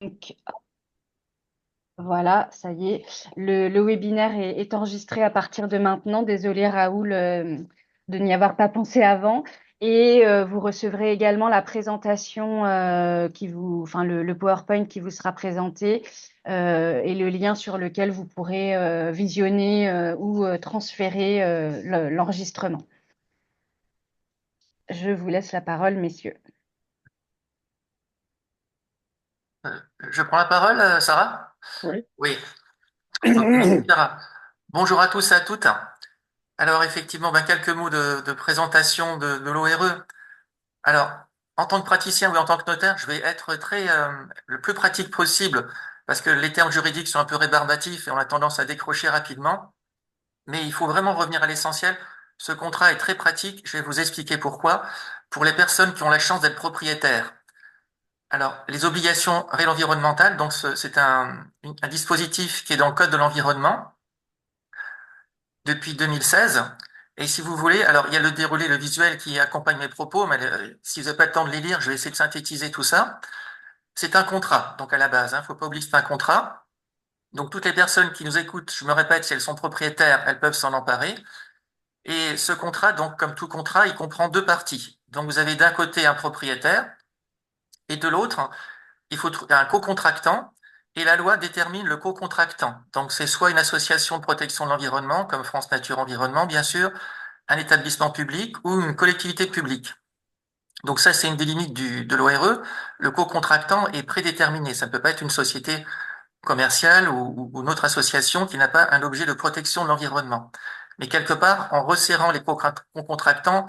Donc, voilà, ça y est. Le webinaire est enregistré à partir de maintenant. Désolée, Raoul, de n'y avoir pas pensé avant. Et vous recevrez également la présentation enfin le PowerPoint qui vous sera présenté et le lien sur lequel vous pourrez visionner ou transférer l'enregistrement. Je vous laisse la parole, messieurs. Je prends la parole, Sarah? Oui. Oui. Donc, merci, Sarah. Bonjour à tous et à toutes. Alors, effectivement, quelques mots de présentation de l'ORE. Alors, en tant que praticien ou en tant que notaire, je vais être le plus pratique possible parce que les termes juridiques sont un peu rébarbatifs et on a tendance à décrocher rapidement. Mais il faut vraiment revenir à l'essentiel. Ce contrat est très pratique. Je vais vous expliquer pourquoi. Pour les personnes qui ont la chance d'être propriétaires. Alors, les obligations réelles environnementales, donc c'est un dispositif qui est dans le Code de l'environnement depuis 2016. Et si vous voulez, alors il y a le déroulé, le visuel qui accompagne mes propos, mais si vous n'avez pas le temps de les lire, je vais essayer de synthétiser tout ça. C'est un contrat, donc à la base, faut pas oublier que c'est un contrat. Donc toutes les personnes qui nous écoutent, je me répète, si elles sont propriétaires, elles peuvent s'en emparer. Et ce contrat, donc comme tout contrat, il comprend deux parties. Donc vous avez d'un côté un propriétaire et de l'autre il faut un co-contractant et la loi détermine le co-contractant. Donc c'est soit une association de protection de l'environnement, comme France Nature Environnement, bien sûr, un établissement public ou une collectivité publique. Donc ça, c'est une des limites de l'ORE. Le co-contractant est prédéterminé. Ça ne peut pas être une société commerciale ou une autre association qui n'a pas un objet de protection de l'environnement. Mais quelque part, en resserrant les co-contractants,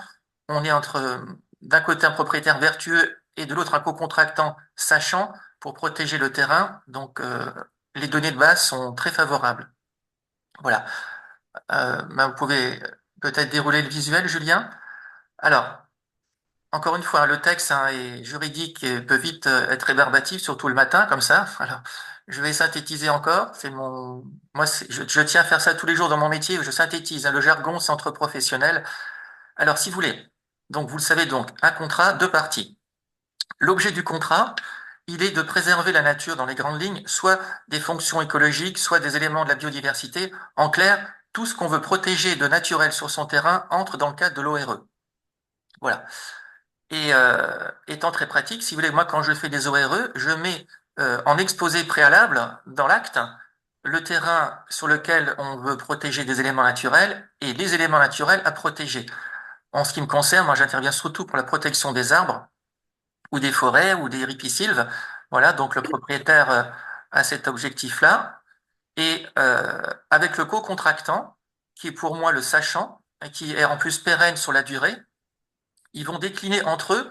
on est entre d'un côté un propriétaire vertueux et de l'autre un co-contractant sachant pour protéger le terrain. Donc les données de base sont très favorables. Voilà. Vous pouvez peut-être dérouler le visuel, Julien. Alors, encore une fois, le texte est juridique et peut vite être rébarbatif, surtout le matin, comme ça. Alors, je vais synthétiser encore. Je tiens à faire ça tous les jours dans mon métier. Je synthétise, le jargon, c'est entre professionnels. Alors, si vous voulez, donc vous le savez donc, un contrat, deux parties. L'objet du contrat, il est de préserver la nature dans les grandes lignes, soit des fonctions écologiques, soit des éléments de la biodiversité. En clair, tout ce qu'on veut protéger de naturel sur son terrain entre dans le cadre de l'ORE. Voilà. Et étant très pratique, si vous voulez, moi, quand je fais des ORE, je mets en exposé préalable dans l'acte le terrain sur lequel on veut protéger des éléments naturels et les éléments naturels à protéger. En ce qui me concerne, moi, j'interviens surtout pour la protection des arbres ou des forêts ou des ripisylves. Voilà, donc le propriétaire a cet objectif-là. Et avec le co-contractant, qui est pour moi le sachant, et qui est en plus pérenne sur la durée, ils vont décliner entre eux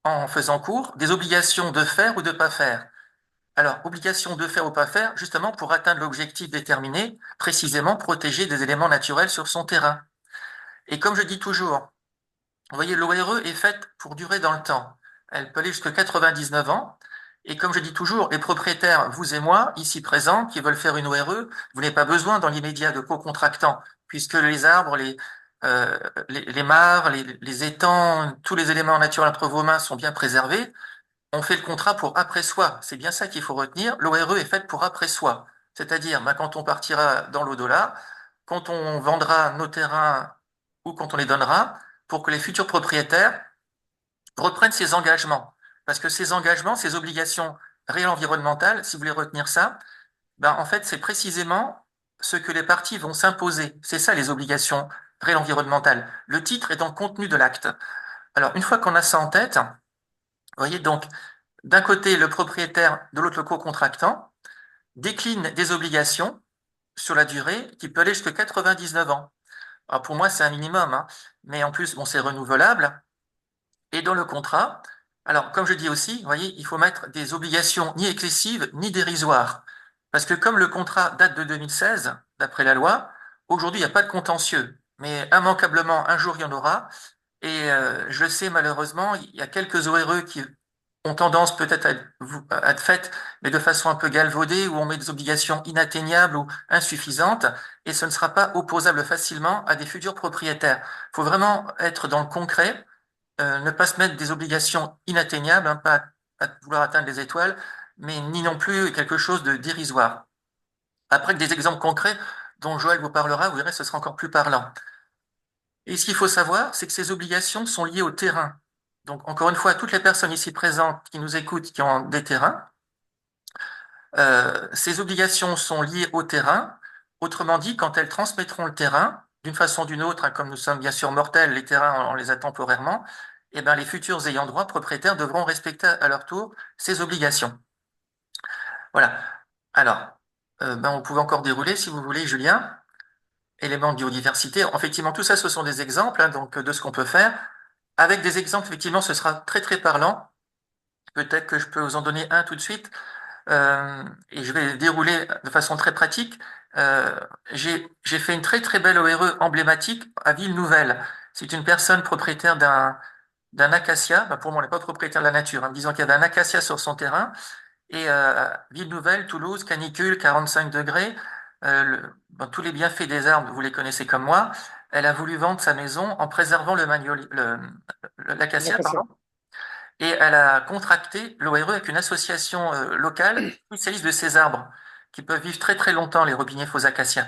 en faisant court, des obligations de faire ou de pas faire. Alors, obligation de faire ou pas faire, justement pour atteindre l'objectif déterminé, précisément protéger des éléments naturels sur son terrain. Et comme je dis toujours, vous voyez, l'ORE est faite pour durer dans le temps. Elle peut aller jusqu'à 99 ans. Et comme je dis toujours, les propriétaires, vous et moi, ici présents, qui veulent faire une ORE, vous n'avez pas besoin dans l'immédiat de co-contractants, puisque les arbres, les mares, les étangs, tous les éléments naturels entre vos mains sont bien préservés. On fait le contrat pour après soi. C'est bien ça qu'il faut retenir. L'ORE est faite pour après soi. C'est-à-dire, quand on partira dans l'au-delà, quand on vendra nos terrains ou quand on les donnera, pour que les futurs propriétaires reprennent ces engagements. Parce que ces engagements, ces obligations réelles environnementales, si vous voulez retenir ça, en fait, c'est précisément ce que les parties vont s'imposer. C'est ça les obligations réelles environnementales. Le titre est dans le contenu de l'acte. Alors, une fois qu'on a ça en tête, vous voyez donc, d'un côté, le propriétaire, de l'autre, le co-contractant, décline des obligations sur la durée qui peut aller jusqu'à 99 ans. Alors pour moi, c'est un minimum, hein, mais en plus, bon, c'est renouvelable. Et dans le contrat, alors comme je dis aussi, vous voyez, il faut mettre des obligations ni excessives ni dérisoires. Parce que comme le contrat date de 2016, d'après la loi, aujourd'hui, il n'y a pas de contentieux. Mais immanquablement, un jour, il y en aura. Et je sais malheureusement, il y a quelques ORE qui ont tendance peut-être à être faites, mais de façon un peu galvaudée, où on met des obligations inatteignables ou insuffisantes, et ce ne sera pas opposable facilement à des futurs propriétaires. Il faut vraiment être dans le concret, ne pas se mettre des obligations inatteignables, pas vouloir atteindre les étoiles, mais ni non plus quelque chose de dérisoire. Après, des exemples concrets dont Joël vous parlera, vous verrez, ce sera encore plus parlant. Et ce qu'il faut savoir, c'est que ces obligations sont liées au terrain. Donc, encore une fois, toutes les personnes ici présentes qui nous écoutent, qui ont des terrains, ces obligations sont liées au terrain. Autrement dit, quand elles transmettront le terrain, d'une façon ou d'une autre, hein, comme nous sommes bien sûr mortels, les terrains, on les a temporairement, eh ben, les futurs ayants droit propriétaires devront respecter à leur tour ces obligations. Voilà. Alors, ben, on pouvait encore dérouler, si vous voulez, Julien. Éléments de biodiversité. Effectivement, tout ça, ce sont des exemples, hein, donc, de ce qu'on peut faire. Avec des exemples, effectivement, ce sera très, très parlant. Peut-être que je peux vous en donner un tout de suite. Et je vais dérouler de façon très pratique. Euh, j'ai fait une très très belle ORE emblématique à Ville-Nouvelle. C'est une personne propriétaire d'un acacia. Ben, pour moi, on n'est pas propriétaire de la nature, hein. Disons qu'il y avait un acacia sur son terrain. Et Ville-Nouvelle, Toulouse, canicule, 45 degrés. Ben, tous les bienfaits des arbres, vous les connaissez comme moi. Elle a voulu vendre sa maison en préservant l'acacia, pardon. L'acacia. Et elle a contracté l'ORE avec une association locale spécialiste de ces arbres qui peuvent vivre très très longtemps, les robiniers faux acacias.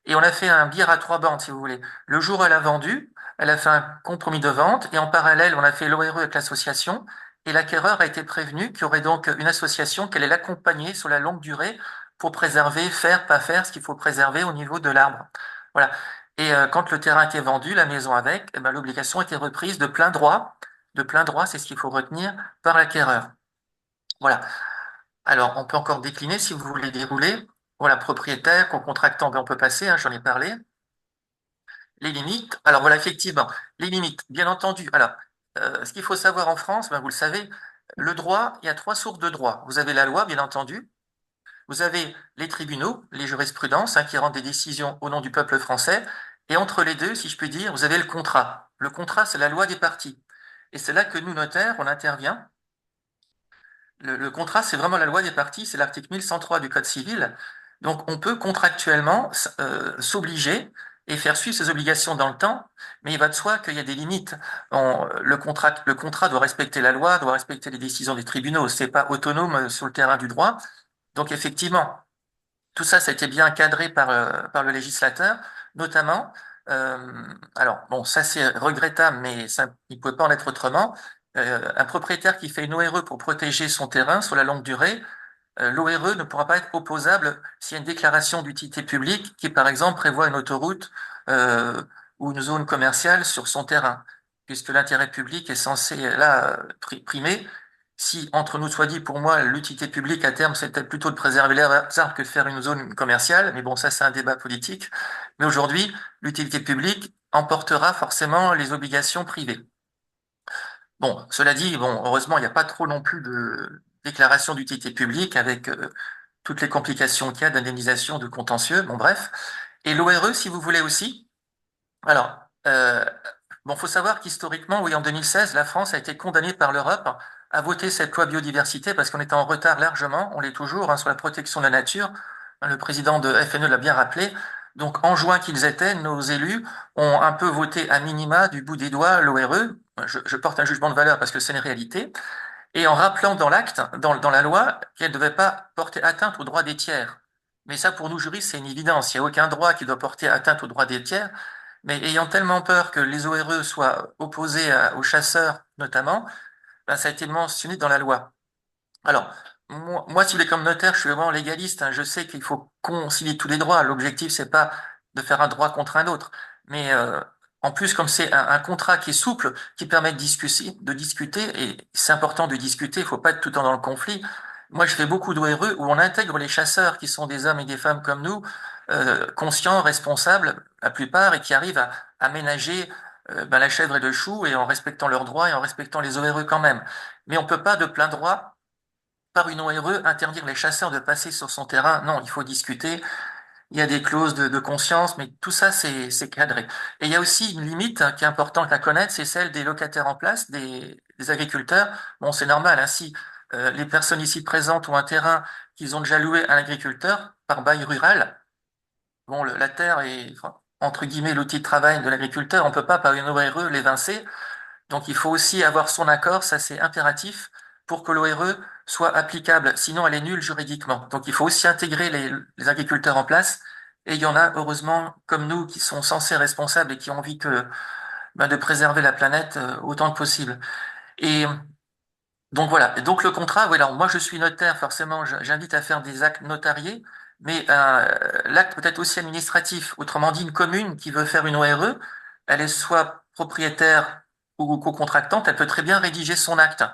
Et on a fait un billets à trois bandes, si vous voulez. Le jour où elle a vendu, elle a fait un compromis de vente et en parallèle, on a fait l'ORE avec l'association et l'acquéreur a été prévenu qu'il y aurait donc une association qui allait l'accompagner sur la longue durée pour préserver, faire, pas faire ce qu'il faut préserver au niveau de l'arbre. Voilà. Et quand le terrain était vendu, la maison avec, eh ben, l'obligation était reprise de plein droit, c'est ce qu'il faut retenir, par l'acquéreur. Voilà. Alors, on peut encore décliner si vous voulez dérouler. Voilà, propriétaire, co-contractant, ben, on peut passer, hein, j'en ai parlé. Les limites. Alors voilà, effectivement, les limites, bien entendu. Alors, ce qu'il faut savoir en France, ben, vous le savez, le droit, il y a trois sources de droit. Vous avez la loi, bien entendu. Vous avez les tribunaux, les jurisprudences, hein, qui rendent des décisions au nom du peuple français. Et entre les deux, si je puis dire, vous avez le contrat. Le contrat, c'est la loi des parties. Et c'est là que nous, notaires, on intervient. Le contrat, c'est vraiment la loi des parties, c'est l'article 1103 du Code civil. Donc, on peut contractuellement s'obliger et faire suivre ses obligations dans le temps, mais il va de soi qu'il y a des limites. Le contrat doit respecter la loi, doit respecter les décisions des tribunaux. C'est pas autonome sur le terrain du droit. Donc, effectivement, tout ça, ça a été bien cadré par le législateur, notamment. Alors, bon, ça c'est regrettable, mais ça, il ne pouvait pas en être autrement. Un propriétaire qui fait une ORE pour protéger son terrain sur la longue durée, l'ORE ne pourra pas être opposable s'il y a une déclaration d'utilité publique qui, par exemple, prévoit une autoroute euh, ou une zone commerciale sur son terrain, puisque l'intérêt public est censé là primer. Si, entre nous soit dit, pour moi, l'utilité publique à terme, c'est peut-être plutôt de préserver les arbres que de faire une zone commerciale, mais bon, ça, c'est un débat politique. Mais aujourd'hui, l'utilité publique emportera forcément les obligations privées. Bon, cela dit, bon, heureusement, il n'y a pas trop non plus de déclaration d'utilité publique avec toutes les complications qu'il y a d'indemnisation, de contentieux, bon, bref. Et l'ORE, si vous voulez aussi. Alors, bon, faut savoir qu'historiquement, oui, en 2016, la France a été condamnée par l'Europe à voter cette loi biodiversité parce qu'on était en retard largement, on l'est toujours, hein, sur la protection de la nature. Le président de FNE l'a bien rappelé. Donc, en juin qu'ils étaient, nos élus ont un peu voté à minima du bout des doigts l'ORE. Je porte un jugement de valeur parce que c'est une réalité. Et en rappelant dans l'acte, dans la loi, qu'elle ne devait pas porter atteinte aux droits des tiers. Mais ça, pour nous juristes, c'est une évidence. Il n'y a aucun droit qui doit porter atteinte aux droits des tiers. Mais ayant tellement peur que les ORE soient opposés aux chasseurs, notamment, ben, ça a été mentionné dans la loi. Alors, moi, si vous voulez, comme notaire, je suis vraiment légaliste, hein. Je sais qu'il faut concilier tous les droits. L'objectif, c'est pas de faire un droit contre un autre. Mais en plus, comme c'est un contrat qui est souple, qui permet de discuter, et c'est important de discuter, il faut pas être tout le temps dans le conflit. Moi, je fais beaucoup d'ORE où on intègre les chasseurs, qui sont des hommes et des femmes comme nous, conscients, responsables, la plupart, et qui arrivent à ménager ben, la chèvre et le chou, et en respectant leurs droits et en respectant les ORE quand même. Mais on peut pas de plein droit par une ORE, interdire les chasseurs de passer sur son terrain. Non, il faut discuter. Il y a des clauses de conscience, mais tout ça, c'est cadré. Et il y a aussi une limite hein, qui est importante à connaître, c'est celle des locataires en place, des agriculteurs. Bon, c'est normal, hein, si les personnes ici présentes ont un terrain qu'ils ont déjà loué à un agriculteur par bail rural, bon, la terre est, enfin, entre guillemets, l'outil de travail de l'agriculteur, on peut pas, par une ORE, l'évincer. Donc, il faut aussi avoir son accord, ça c'est impératif. pour que l'ORE soit applicable. Sinon, elle est nulle juridiquement. Donc, il faut aussi intégrer les agriculteurs en place. Et il y en a, heureusement, comme nous, qui sont censés responsables et qui ont envie de préserver la planète autant que possible. Et donc voilà. Et donc le contrat, voilà, moi je suis notaire, forcément, j'invite à faire des actes notariés, mais l'acte peut être aussi administratif. Autrement dit, une commune qui veut faire une ORE, elle est soit propriétaire ou co-contractante, elle peut très bien rédiger son acte.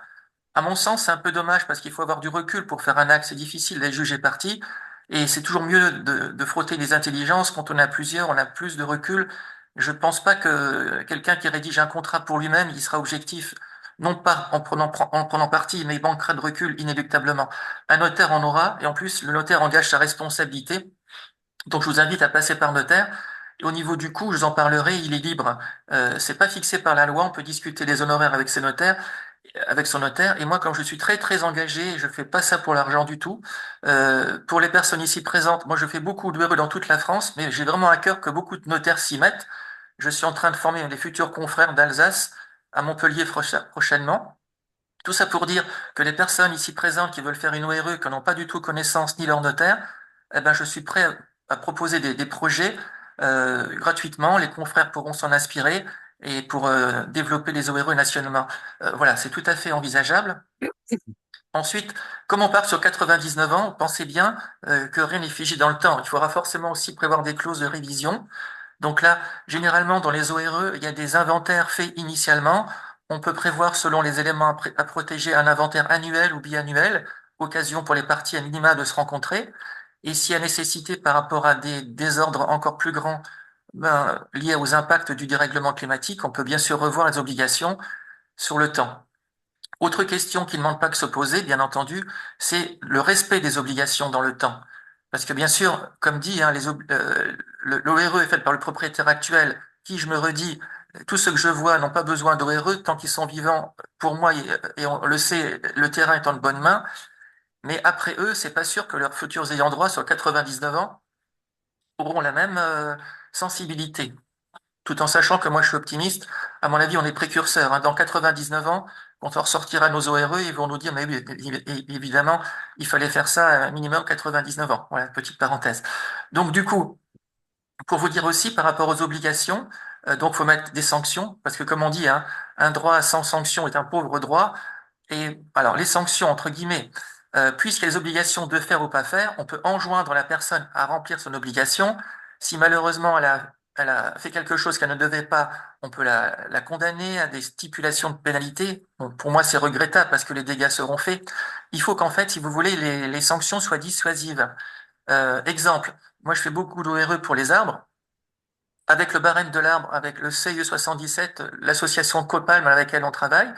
À mon sens, c'est un peu dommage parce qu'il faut avoir du recul pour faire un acte. C'est difficile d'être jugé parti. Et c'est toujours mieux de frotter les intelligences. Quand on a plusieurs, on a plus de recul. Je ne pense pas que quelqu'un qui rédige un contrat pour lui-même, il sera objectif, non pas en prenant parti, mais il manquera de recul inéluctablement. Un notaire en aura, et en plus, le notaire engage sa responsabilité. Donc, je vous invite à passer par notaire. Et au niveau du coût, je vous en parlerai, il est libre. C'est pas fixé par la loi. On peut discuter des honoraires avec ses notaires avec son notaire. Et moi, comme je suis très très engagé, je fais pas ça pour l'argent du tout. Pour les personnes ici présentes, moi je fais beaucoup de bureaux dans toute la France, mais j'ai vraiment à cœur que beaucoup de notaires s'y mettent. Je suis en train de former les futurs confrères d'Alsace à Montpellier prochainement. Tout ça pour dire que les personnes ici présentes qui veulent faire une ORE, qui n'ont pas du tout connaissance ni leur notaire, eh ben, je suis prêt à proposer des projets gratuitement. Les confrères pourront s'en inspirer et pour développer les ORE nationalement. Voilà, c'est tout à fait envisageable. Ensuite, comme on part sur 99 ans, pensez bien que rien n'est figé dans le temps. Il faudra forcément aussi prévoir des clauses de révision. Donc là, généralement, dans les ORE, il y a des inventaires faits initialement. On peut prévoir, selon les éléments à protéger, un inventaire annuel ou biannuel, occasion pour les parties à minima de se rencontrer. Et s'il y a nécessité par rapport à des désordres encore plus grands, liés aux impacts du dérèglement climatique, on peut bien sûr revoir les obligations sur le temps. Autre question qui ne manque pas de se poser, bien entendu, c'est le respect des obligations dans le temps. Parce que bien sûr, comme dit, hein, l'ORE est faite par le propriétaire actuel, qui, je me redis, tous ceux que je vois n'ont pas besoin d'ORE tant qu'ils sont vivants. Pour moi, et on le sait, le terrain est en de bonnes mains. Mais après eux, c'est pas sûr que leurs futurs ayants droit sur 99 ans auront la même sensibilité. Tout en sachant que moi je suis optimiste, à mon avis, on est précurseurs, hein. Dans 99 ans, quand on ressortira nos ORE, ils vont nous dire, mais oui, évidemment, il fallait faire ça à un minimum 99 ans. Voilà, petite parenthèse. Donc du coup, pour vous dire aussi par rapport aux obligations, donc faut mettre des sanctions, parce que comme on dit, hein, un droit sans sanction est un pauvre droit. Et alors, les sanctions, entre guillemets, puisqu'il y a les obligations de faire ou pas faire, on peut enjoindre la personne à remplir son obligation. Si malheureusement elle a fait quelque chose qu'elle ne devait pas, on peut la condamner à des stipulations de pénalité. Bon, pour moi, c'est regrettable parce que les dégâts seront faits. Il faut qu'en fait, si vous voulez, les sanctions soient dissuasives. Exemple, moi je fais beaucoup d'ORE pour les arbres. Avec le barème de l'arbre, avec le CIE 77, l'association Copalm avec laquelle on travaille,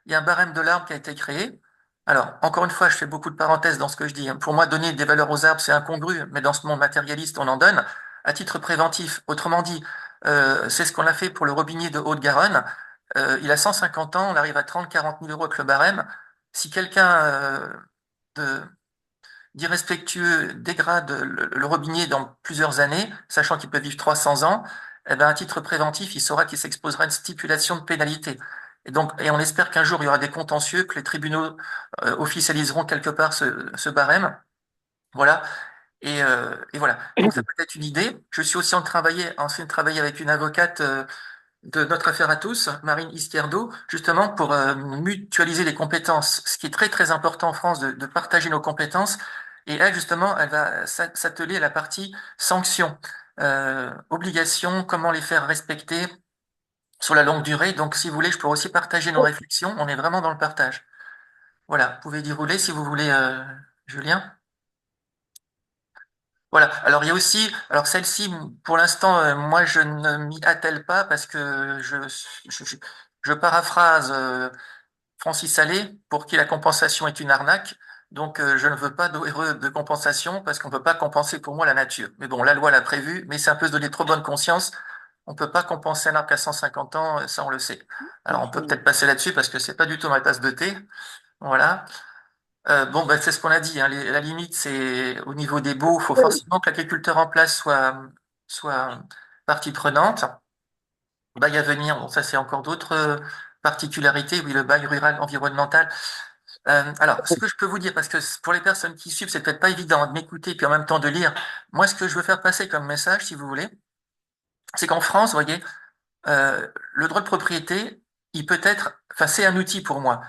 il y a un barème de l'arbre qui a été créé. Alors, encore une fois, je fais beaucoup de parenthèses dans ce que je dis, hein. Pour moi, donner des valeurs aux arbres, c'est incongru, mais dans ce monde matérialiste, on en donne à titre préventif. Autrement dit, c'est ce qu'on a fait pour le robinet de Haute-Garonne. Il a 150 ans, on arrive à 30-40 000 euros avec le barème. Si quelqu'un de, d'irrespectueux dégrade le robinet dans plusieurs années, sachant qu'il peut vivre 300 ans, eh ben, à titre préventif, il saura qu'il s'exposera à une stipulation de pénalité. Et donc, et on espère qu'un jour, il y aura des contentieux, que les tribunaux officialiseront quelque part ce barème. Voilà. Et voilà. Donc, ça peut être une idée. Je suis aussi en train de travailler avec une avocate de notre affaire à tous, Marine Izquierdo, justement pour mutualiser les compétences, ce qui est très très important en France de partager nos compétences. Et elle, justement, elle va s'atteler à la partie sanctions, obligations, comment les faire respecter sur la longue durée. Donc, si vous voulez, je pourrais aussi partager nos réflexions. On est vraiment dans le partage. Voilà, vous pouvez dérouler si vous voulez, Julien. Voilà. Alors il y a aussi, alors celle-ci, pour l'instant, moi je ne m'y attelle pas parce que je, je paraphrase Francis Allais pour qui la compensation est une arnaque. Donc je ne veux pas d'heureux de compensation parce qu'on ne peut pas compenser pour moi la nature. Mais bon, la loi l'a prévu, mais c'est un peu se donner trop bonne conscience. On ne peut pas compenser un arbre à 150 ans, ça on le sait. Alors on peut peut-être passer là-dessus parce que c'est pas du tout ma tasse de thé. Voilà. Bon, bah, c'est ce qu'on a dit, hein. La limite, c'est au niveau des baux, il faut forcément que l'agriculteur en place soit partie prenante. Bail à venir, bon, ça c'est encore d'autres particularités. Oui, le bail rural environnemental. Alors, ce que je peux vous dire, parce que pour les personnes qui suivent, c'est peut-être pas évident de m'écouter puis en même temps de lire. Moi, ce que je veux faire passer comme message, si vous voulez, c'est qu'en France, vous voyez, le droit de propriété, il peut être, enfin, c'est un outil pour moi.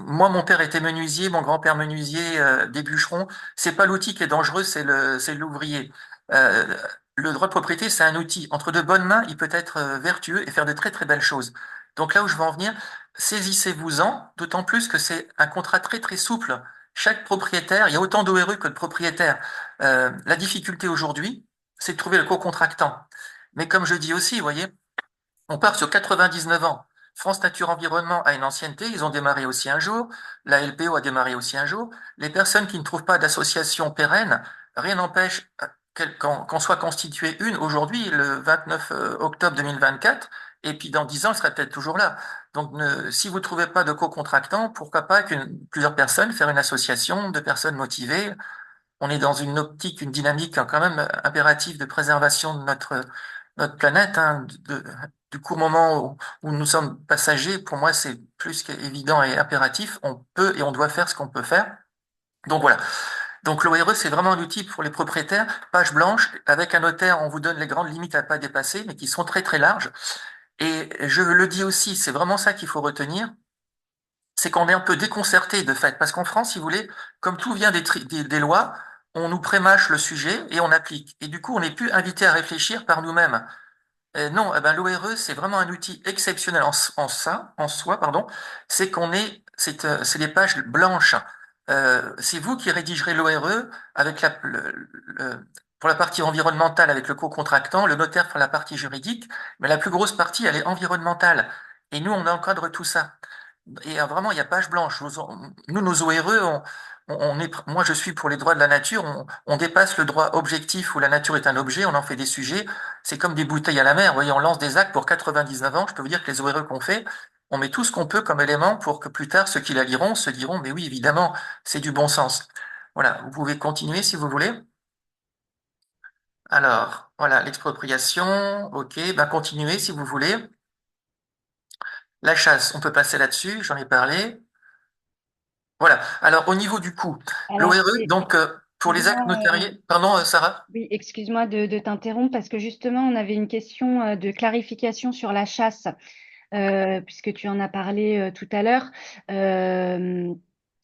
Moi, mon père était menuisier, mon grand-père menuisier, des bûcherons. C'est pas l'outil qui est dangereux, c'est l'ouvrier. Euh, le droit de propriété, c'est un outil. Entre de bonnes mains, il peut être vertueux et faire de très très belles choses. Donc là où je veux en venir, saisissez-vous-en, d'autant plus que c'est un contrat très très souple. Chaque propriétaire, il y a autant d'ORE que de propriétaires. La difficulté aujourd'hui, c'est de trouver le co-contractant. Mais comme je dis aussi, vous voyez, on part sur 99 ans. France Nature Environnement a une ancienneté, ils ont démarré aussi un jour. La LPO a démarré aussi un jour. Les personnes qui ne trouvent pas d'association pérenne, rien n'empêche qu'en soit constituée une aujourd'hui, le 29 octobre 2024, et puis dans 10 ans, elle sera peut-être toujours là. Donc, si vous ne trouvez pas de co-contractant, pourquoi pas plusieurs personnes faire une association de personnes motivées. On est dans une optique, une dynamique quand même impérative de préservation de notre planète, hein, du court moment où nous sommes passagers. Pour moi, c'est plus qu'évident et impératif. On peut et on doit faire ce qu'on peut faire. Donc voilà. Donc l'ORE, c'est vraiment un outil pour les propriétaires, page blanche, avec un notaire, on vous donne les grandes limites à pas dépasser, mais qui sont très très larges. Et je le dis aussi, c'est vraiment ça qu'il faut retenir, c'est qu'on est un peu déconcerté de fait, parce qu'en France, si vous voulez, comme tout vient des lois, on nous prémâche le sujet et on applique. Et du coup, on n'est plus invité à réfléchir par nous-mêmes. Non, eh ben, l'ORE, c'est vraiment un outil exceptionnel en soi, pardon. C'est des pages blanches. C'est vous qui rédigerez l'ORE avec pour la partie environnementale avec le co-contractant, le notaire pour la partie juridique, mais la plus grosse partie, elle est environnementale. Et nous, on encadre tout ça. Et vraiment, il y a page blanche. Nous, nos ORE, moi, je suis pour les droits de la nature. On dépasse le droit objectif où la nature est un objet. On en fait des sujets. C'est comme des bouteilles à la mer. Vous voyez, on lance des actes pour 99 ans. Je peux vous dire que les ORE qu'on fait, on met tout ce qu'on peut comme élément pour que plus tard, ceux qui la liront se diront, mais oui, évidemment, c'est du bon sens. Voilà. Vous pouvez continuer si vous voulez. Alors, voilà, l'expropriation. OK. Ben, continuez si vous voulez. La chasse, on peut passer là-dessus. J'en ai parlé. Voilà. Alors, au niveau du coût, Alors, l'ORE, donc, pour les actes excuse-moi, notariés, pardon, Sarah? oui, excuse-moi de t'interrompre parce que justement, on avait une question de clarification sur la chasse, puisque tu en as parlé tout à l'heure. Euh,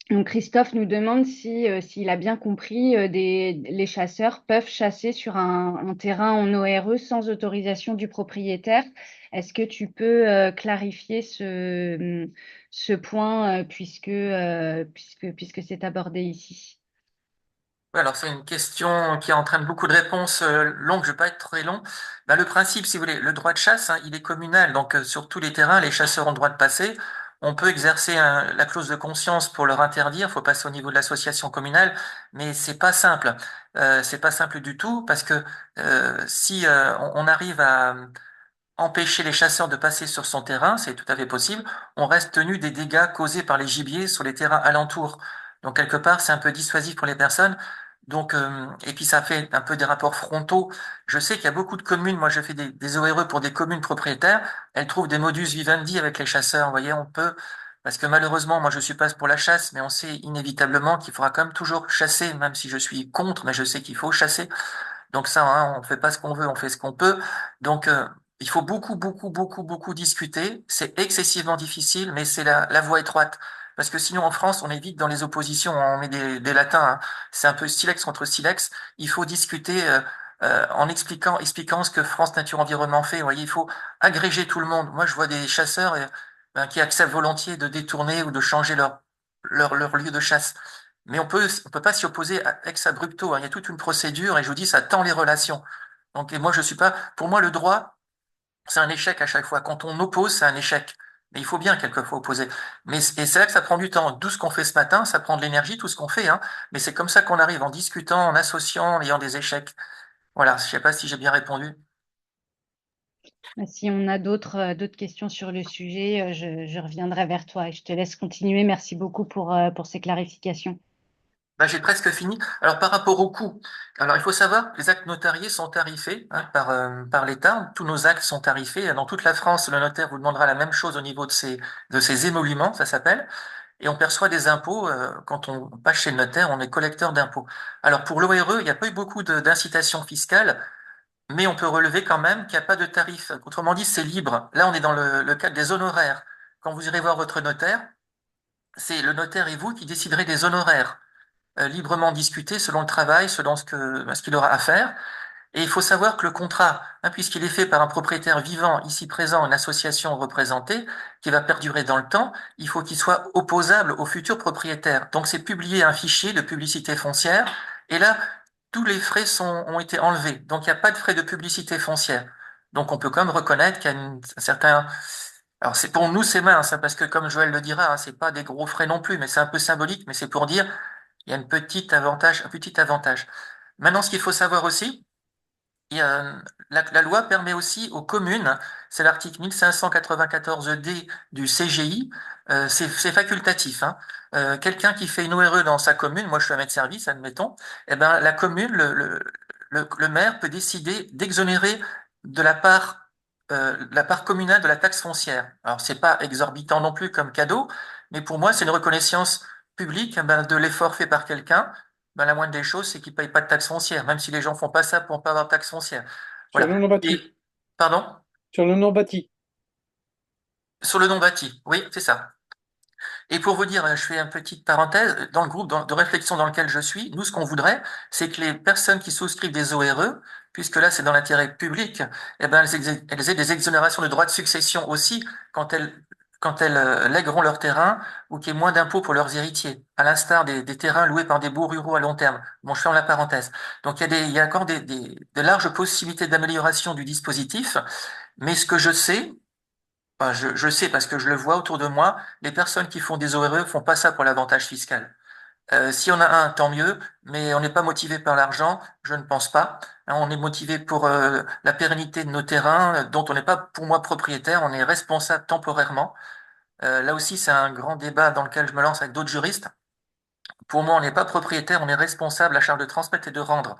donc Christophe nous demande si, s'il a bien compris, les chasseurs peuvent chasser sur un terrain en ORE sans autorisation du propriétaire. Est-ce que tu peux clarifier ce point puisque c'est abordé ici? Oui, alors c'est une question qui entraîne beaucoup de réponses longues, je vais pas être très long. Ben, le principe, si vous voulez, le droit de chasse, hein, il est communal, donc sur tous les terrains, les chasseurs ont le droit de passer. On peut exercer la clause de conscience pour leur interdire, il faut passer au niveau de l'association communale, mais c'est pas simple. C'est pas simple du tout parce que si on arrive à empêcher les chasseurs de passer sur son terrain, c'est tout à fait possible. On reste tenu des dégâts causés par les gibiers sur les terrains alentours. Donc quelque part, c'est un peu dissuasif pour les personnes. Donc et puis ça fait un peu des rapports frontaux. Je sais qu'il y a beaucoup de communes. Moi, je fais des ORE pour des communes propriétaires. Elles trouvent des modus vivendi avec les chasseurs. Vous voyez, on peut parce que malheureusement, moi, je suis pas pour la chasse, mais on sait inévitablement qu'il faudra quand même toujours chasser, même si je suis contre, mais je sais qu'il faut chasser. Donc ça, hein, on fait pas ce qu'on veut, on fait ce qu'on peut. Donc il faut beaucoup, beaucoup, beaucoup, beaucoup discuter. C'est excessivement difficile, mais c'est la voie étroite. Parce que sinon, en France, on est vite dans les oppositions, on met des latins, hein. C'est un peu silex contre silex. Il faut discuter en expliquant ce que France Nature Environnement fait. Vous voyez, il faut agréger tout le monde. Moi, je vois des chasseurs ben, qui acceptent volontiers de détourner ou de changer leur lieu de chasse. Mais on peut pas s'y opposer ex abrupto, hein. Il y a toute une procédure et je vous dis, ça tend les relations. Donc, et moi, je suis pas, pour moi, le droit, c'est un échec à chaque fois. Quand on oppose, c'est un échec. Mais il faut bien quelquefois opposer. Et c'est là que ça prend du temps. Tout ce qu'on fait ce matin, ça prend de l'énergie, tout ce qu'on fait, hein. Mais c'est comme ça qu'on arrive en discutant, en associant, en ayant des échecs. Voilà. Je sais pas si j'ai bien répondu. Si on a d'autres questions sur le sujet, je reviendrai vers toi et je te laisse continuer. Merci beaucoup pour ces clarifications. Ben, j'ai presque fini. Alors, par rapport au coût, alors il faut savoir que les actes notariés sont tarifés hein, par l'État. Tous nos actes sont tarifés. Dans toute la France, le notaire vous demandera la même chose au niveau de ses émoluments, ça s'appelle. et on perçoit des impôts. Quand on passe chez le notaire, on est collecteur d'impôts. Alors pour l'ORE, il n'y a pas eu beaucoup d'incitations fiscales, mais on peut relever quand même qu'il n'y a pas de tarif. Autrement dit, c'est libre. Là, on est dans le cadre des honoraires. Quand vous irez voir votre notaire, c'est le notaire et vous qui déciderez des honoraires, librement discutés selon le travail, selon ce qu'il aura à faire. Et il faut savoir que le contrat, puisqu'il est fait par un propriétaire vivant, ici présent, une association représentée, qui va perdurer dans le temps, il faut qu'il soit opposable au futur propriétaire. Donc c'est publier un fichier de publicité foncière, et là, tous les frais ont été enlevés. Donc il n'y a pas de frais de publicité foncière. Donc on peut quand même reconnaître qu'il y a un certain... Alors c'est pour nous c'est mince, parce que comme Joël le dira, c'est pas des gros frais non plus, mais c'est un peu symbolique, mais c'est pour dire il y a un petit avantage. Maintenant, ce qu'il faut savoir aussi, la loi permet aussi aux communes, c'est l'article 1594D du CGI, c'est facultatif, hein. Quelqu'un qui fait une ORE dans sa commune, moi je suis un maître de service, admettons, eh ben, la commune, le maire peut décider d'exonérer de la part communale de la taxe foncière. Alors c'est pas exorbitant non plus comme cadeau, mais pour moi c'est une reconnaissance publique, eh ben, de l'effort fait par quelqu'un. Ben, la moindre des choses, c'est qu'ils ne payent pas de taxe foncière, même si les gens font pas ça pour ne pas avoir de taxe foncière. Sur Voilà. le non bâti. Et, pardon? Sur le non bâti. Sur le non bâti. Oui, c'est ça. Et pour vous dire, je fais une petite parenthèse, dans le groupe de réflexion dans lequel je suis, nous, ce qu'on voudrait, c'est que les personnes qui souscrivent des ORE, puisque là, c'est dans l'intérêt public, eh ben, elles aient des exonérations de droits de succession aussi quand elles lègueront leur terrain ou qu'il y ait moins d'impôts pour leurs héritiers, à l'instar des terrains loués par des baux ruraux à long terme. Bon, je ferme la parenthèse. Donc, il y a encore de larges possibilités d'amélioration du dispositif, mais ce que je sais, enfin, je sais parce que je le vois autour de moi, les personnes qui font des ORE font pas ça pour l'avantage fiscal. Si on a un, tant mieux, mais on n'est pas motivé par l'argent, je ne pense pas. Hein, on est motivé pour la pérennité de nos terrains, dont on n'est pas, pour moi, propriétaire, on est responsable temporairement. Là aussi, c'est un grand débat dans lequel je me lance avec d'autres juristes. Pour moi, on n'est pas propriétaire, on est responsable à charge de transmettre et de rendre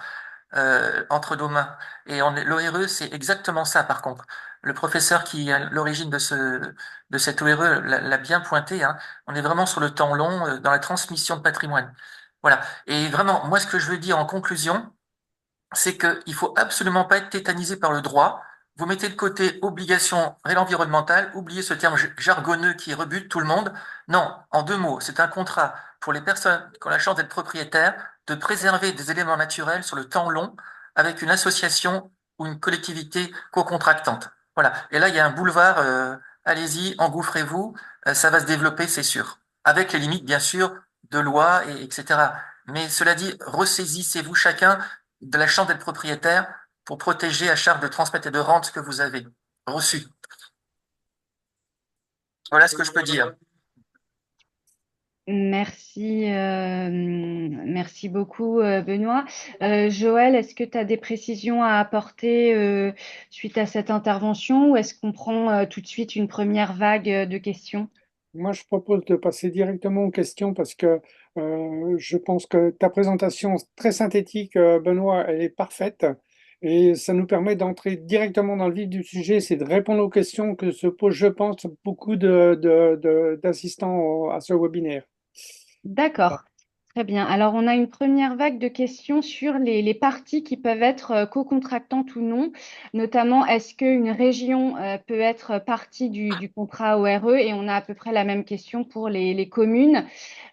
entre nos mains. Et l'ORE, c'est exactement ça, par contre. Le professeur qui est à l'origine de cette ORE l'a bien pointé, hein. On est vraiment sur le temps long, dans la transmission de patrimoine. Voilà. Et vraiment, moi, ce que je veux dire en conclusion, c'est qu'il faut absolument pas être tétanisé par le droit. Vous mettez de côté obligation réelle environnementale, oubliez ce terme jargonneux qui rebute tout le monde. Non, en deux mots, c'est un contrat pour les personnes qui ont la chance d'être propriétaires de préserver des éléments naturels sur le temps long avec une association ou une collectivité co-contractante. Voilà. Et là, il y a un boulevard, allez-y, engouffrez-vous, ça va se développer, c'est sûr. Avec les limites, bien sûr, de loi, etc. Mais cela dit, ressaisissez-vous chacun de la chance d'être propriétaire pour protéger à charge de transmettre et de rendre ce que vous avez reçu. Voilà ce que je peux dire. Merci, merci beaucoup, Benoît. Joël, est-ce que tu as des précisions à apporter suite à cette intervention ou est-ce qu'on prend tout de suite une première vague de questions? Moi, je propose de passer directement aux questions parce que je pense que ta présentation très synthétique, Benoît, elle est parfaite et ça nous permet d'entrer directement dans le vif du sujet, c'est de répondre aux questions que se posent, je pense, beaucoup d'assistants à ce webinaire. D'accord, très bien. Alors, on a une première vague de questions sur les parties qui peuvent être co-contractantes ou non, notamment est-ce qu'une région peut être partie du contrat ORE et on a à peu près la même question pour les communes.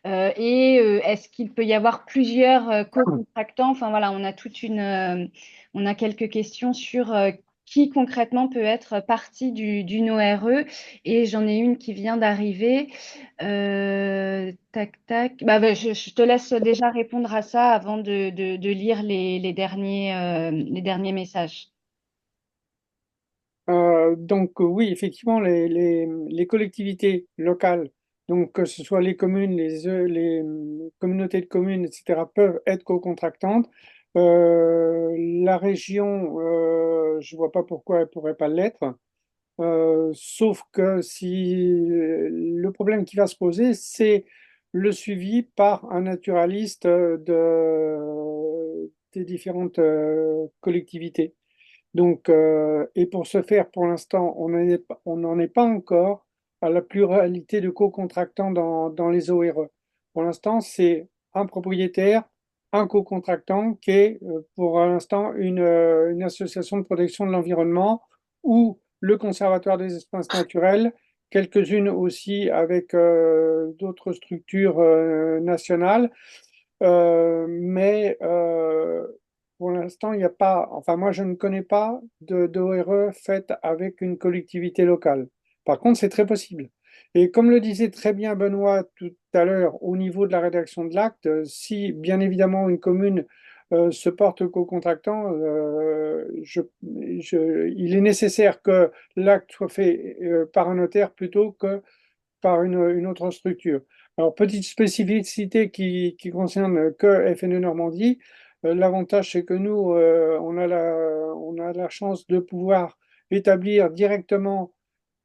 Est-ce qu'il peut y avoir plusieurs co-contractants? Enfin voilà, on a quelques questions sur qui concrètement peut être partie d'une ORE. Et j'en ai une qui vient d'arriver. Tac, tac. Je te laisse déjà répondre à ça avant de lire les derniers messages. Donc oui, effectivement, les collectivités locales, donc que ce soit les communes, les communautés de communes, etc., peuvent être co-contractantes. La région, je vois pas pourquoi elle pourrait pas l'être. Sauf que si le problème qui va se poser, c'est le suivi par un naturaliste des différentes collectivités. Donc, et pour ce faire, pour l'instant, on n'en est pas encore à la pluralité de co-contractants dans les ORE. Pour l'instant, c'est un propriétaire, un co-contractant qui est pour l'instant une association de protection de l'environnement ou le Conservatoire des espaces naturels, quelques-unes aussi avec d'autres structures nationales. Mais pour l'instant, il n'y a pas, enfin moi je ne connais pas d'ORE faite avec une collectivité locale. Par contre, c'est très possible. Et comme le disait très bien Benoît tout à l'heure, au niveau de la rédaction de l'acte, si bien évidemment une commune se porte co-contractant, il est nécessaire que l'acte soit fait par un notaire plutôt que par une autre structure. Alors, petite spécificité qui concerne que FNE Normandie, l'avantage c'est que nous, on a la chance de pouvoir établir directement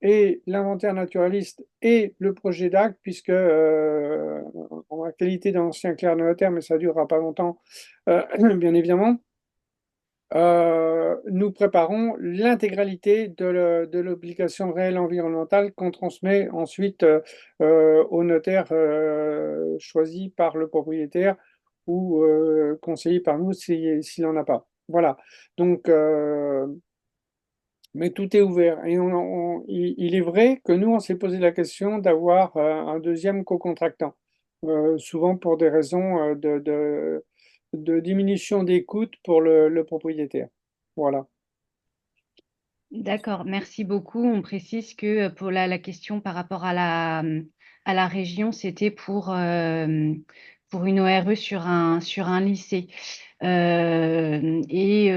et l'inventaire naturaliste et le projet d'acte, puisque en qualité d'ancien clerc de notaire, mais ça ne durera pas longtemps, bien évidemment, nous préparons l'intégralité de l'obligation réelle environnementale qu'on transmet ensuite au notaire choisi par le propriétaire ou conseillé par nous s'il n'en a pas. Voilà. Donc, mais tout est ouvert. Et il est vrai que nous, on s'est posé la question d'avoir un deuxième co-contractant, souvent pour des raisons de diminution des coûts pour le propriétaire. Voilà. D'accord, merci beaucoup. On précise que pour la question par rapport à la région, c'était pour une ORE sur un lycée. Et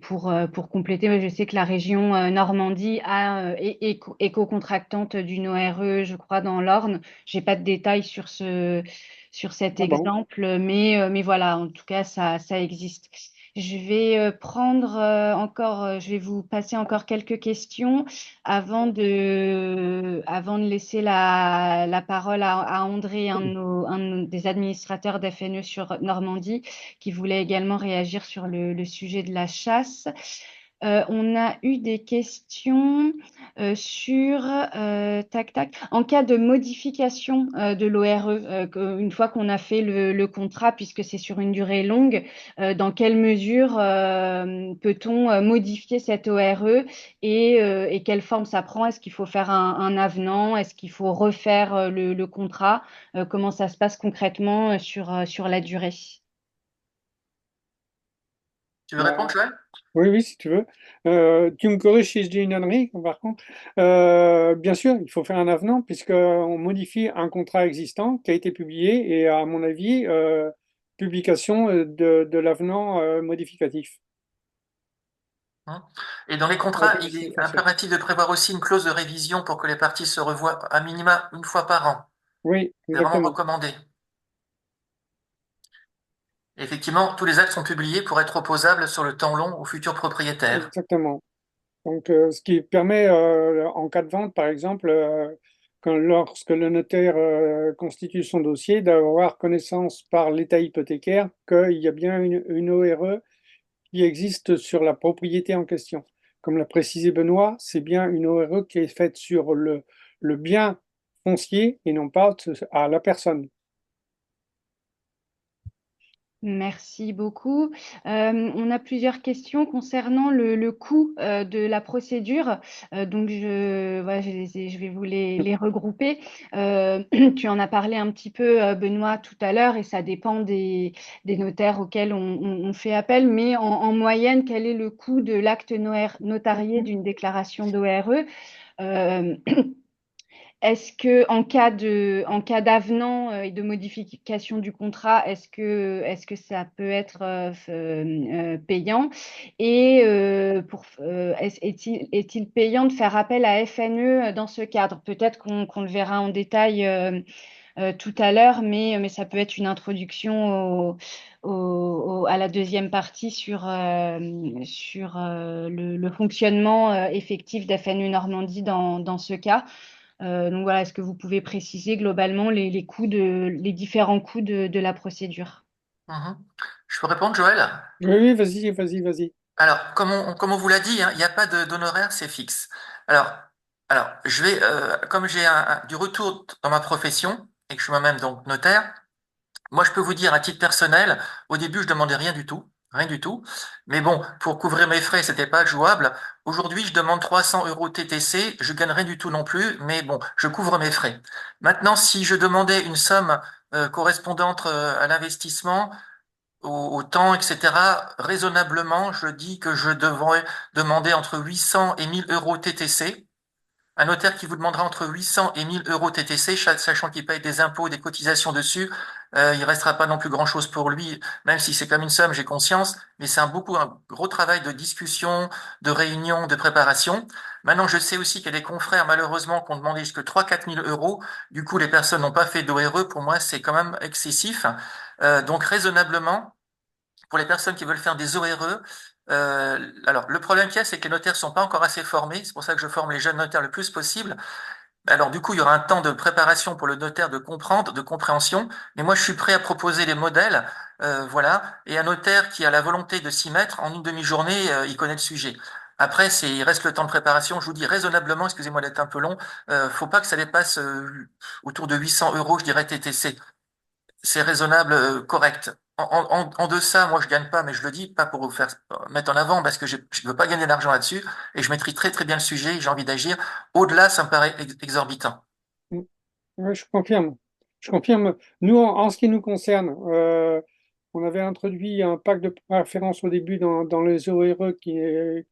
pour compléter, moi, je sais que la région Normandie est co-contractante d'une ORE, je crois, dans l'Orne. J'ai pas de détails sur cet Ah bon? exemple, mais voilà, en tout cas, ça existe. Je vais prendre encore, je vais vous passer encore quelques questions avant de laisser la parole à André, des administrateurs d'FNE sur Normandie, qui voulait également réagir sur le sujet de la chasse. On a eu des questions sur en cas de modification de l'ORE, une fois qu'on a fait le contrat, puisque c'est sur une durée longue, dans quelle mesure peut-on modifier cette ORE et quelle forme ça prend? Est-ce qu'il faut faire un avenant? Est-ce qu'il faut refaire le contrat? Comment ça se passe concrètement sur la durée? Tu veux répondre, Bah, Joël? oui, oui, si tu veux. Tu me corriges si je dis une ânerie, par contre. Bien sûr, il faut faire un avenant puisqu'on modifie un contrat existant qui a été publié et, à mon avis, publication de l'avenant modificatif. Hein. Et dans les La contrats, il est modification. impératif de prévoir aussi une clause de révision pour que les parties se revoient à minima une fois par an. Oui, C'est vraiment exactement. recommandé. Effectivement, tous les actes sont publiés pour être opposables sur le temps long aux futurs propriétaires. Exactement. Donc, ce qui permet, en cas de vente, par exemple, lorsque le notaire constitue son dossier, d'avoir connaissance par l'état hypothécaire qu'il y a bien une ORE qui existe sur la propriété en question. Comme l'a précisé Benoît, c'est bien une ORE qui est faite sur le bien foncier et non pas à la personne. Merci beaucoup. On a plusieurs questions concernant le coût de la procédure. Donc, voilà, je vais vous les regrouper. Tu en as parlé un petit peu, Benoît, tout à l'heure, et ça dépend des notaires auxquels on fait appel. Mais en moyenne, quel est le coût de l'acte notarié d'une déclaration d'ORE? Est-ce que en cas d'avenant et de modification du contrat, est-ce que ça peut être payant? Et est-il payant de faire appel à FNE dans ce cadre? Peut-être qu'on le verra en détail tout à l'heure, mais ça peut être une introduction à la deuxième partie sur le fonctionnement effectif d'FNE Normandie dans ce cas. Donc voilà, est-ce que vous pouvez préciser globalement les différents coûts de la procédure? Mhm. Je peux répondre, Joël? Oui, oui, vas-y, vas-y, vas-y. Alors, comme on vous l'a dit, hein, il n'y a pas d'honoraire, c'est fixe. Alors, Alors, comme j'ai du retour dans ma profession et que je suis moi-même donc notaire, moi je peux vous dire à titre personnel, au début je demandais rien du tout, rien du tout. Mais bon, pour couvrir mes frais, c'était pas jouable. Aujourd'hui, je demande 300 euros TTC, je gagne rien du tout non plus, mais bon, je couvre mes frais. Maintenant, si je demandais une somme correspondante à l'investissement, au temps, etc., raisonnablement, je dis que je devrais demander entre 800 et 1000 euros TTC. Un notaire qui vous demandera entre 800 et 1000 euros TTC, sachant qu'il paye des impôts, des cotisations dessus, il restera pas non plus grand-chose pour lui, même si c'est comme une somme, j'ai conscience, mais c'est un gros travail de discussion, de réunion, de préparation. Maintenant, je sais aussi qu'il y a des confrères, malheureusement, qui ont demandé jusque 3-4 000 euros. Du coup, les personnes n'ont pas fait d'ORE. Pour moi, c'est quand même excessif. Donc, raisonnablement, pour les personnes qui veulent faire des ORE, alors le problème qu'il y a, c'est que les notaires sont pas encore assez formés. C'est pour ça que je forme les jeunes notaires le plus possible. Alors du coup, il y aura un temps de préparation pour le notaire de comprendre, de compréhension. Mais moi, je suis prêt à proposer les modèles, voilà. Et un notaire qui a la volonté de s'y mettre en une demi-journée, il connaît le sujet. Après, il reste le temps de préparation. Je vous dis raisonnablement, excusez-moi d'être un peu long, faut pas que ça dépasse autour de 800 euros, je dirais TTC. C'est raisonnable, correct. En deçà, moi, je gagne pas, mais je le dis pas pour vous faire mettre en avant, parce que je ne veux pas gagner d'argent là-dessus, et je maîtrise très très bien le sujet, j'ai envie d'agir. Au-delà, ça me paraît exorbitant. Mm. Oui, je confirme. Je confirme. Nous, en ce qui nous concerne, on avait introduit un pack de préférence au début dans les ORE qui ne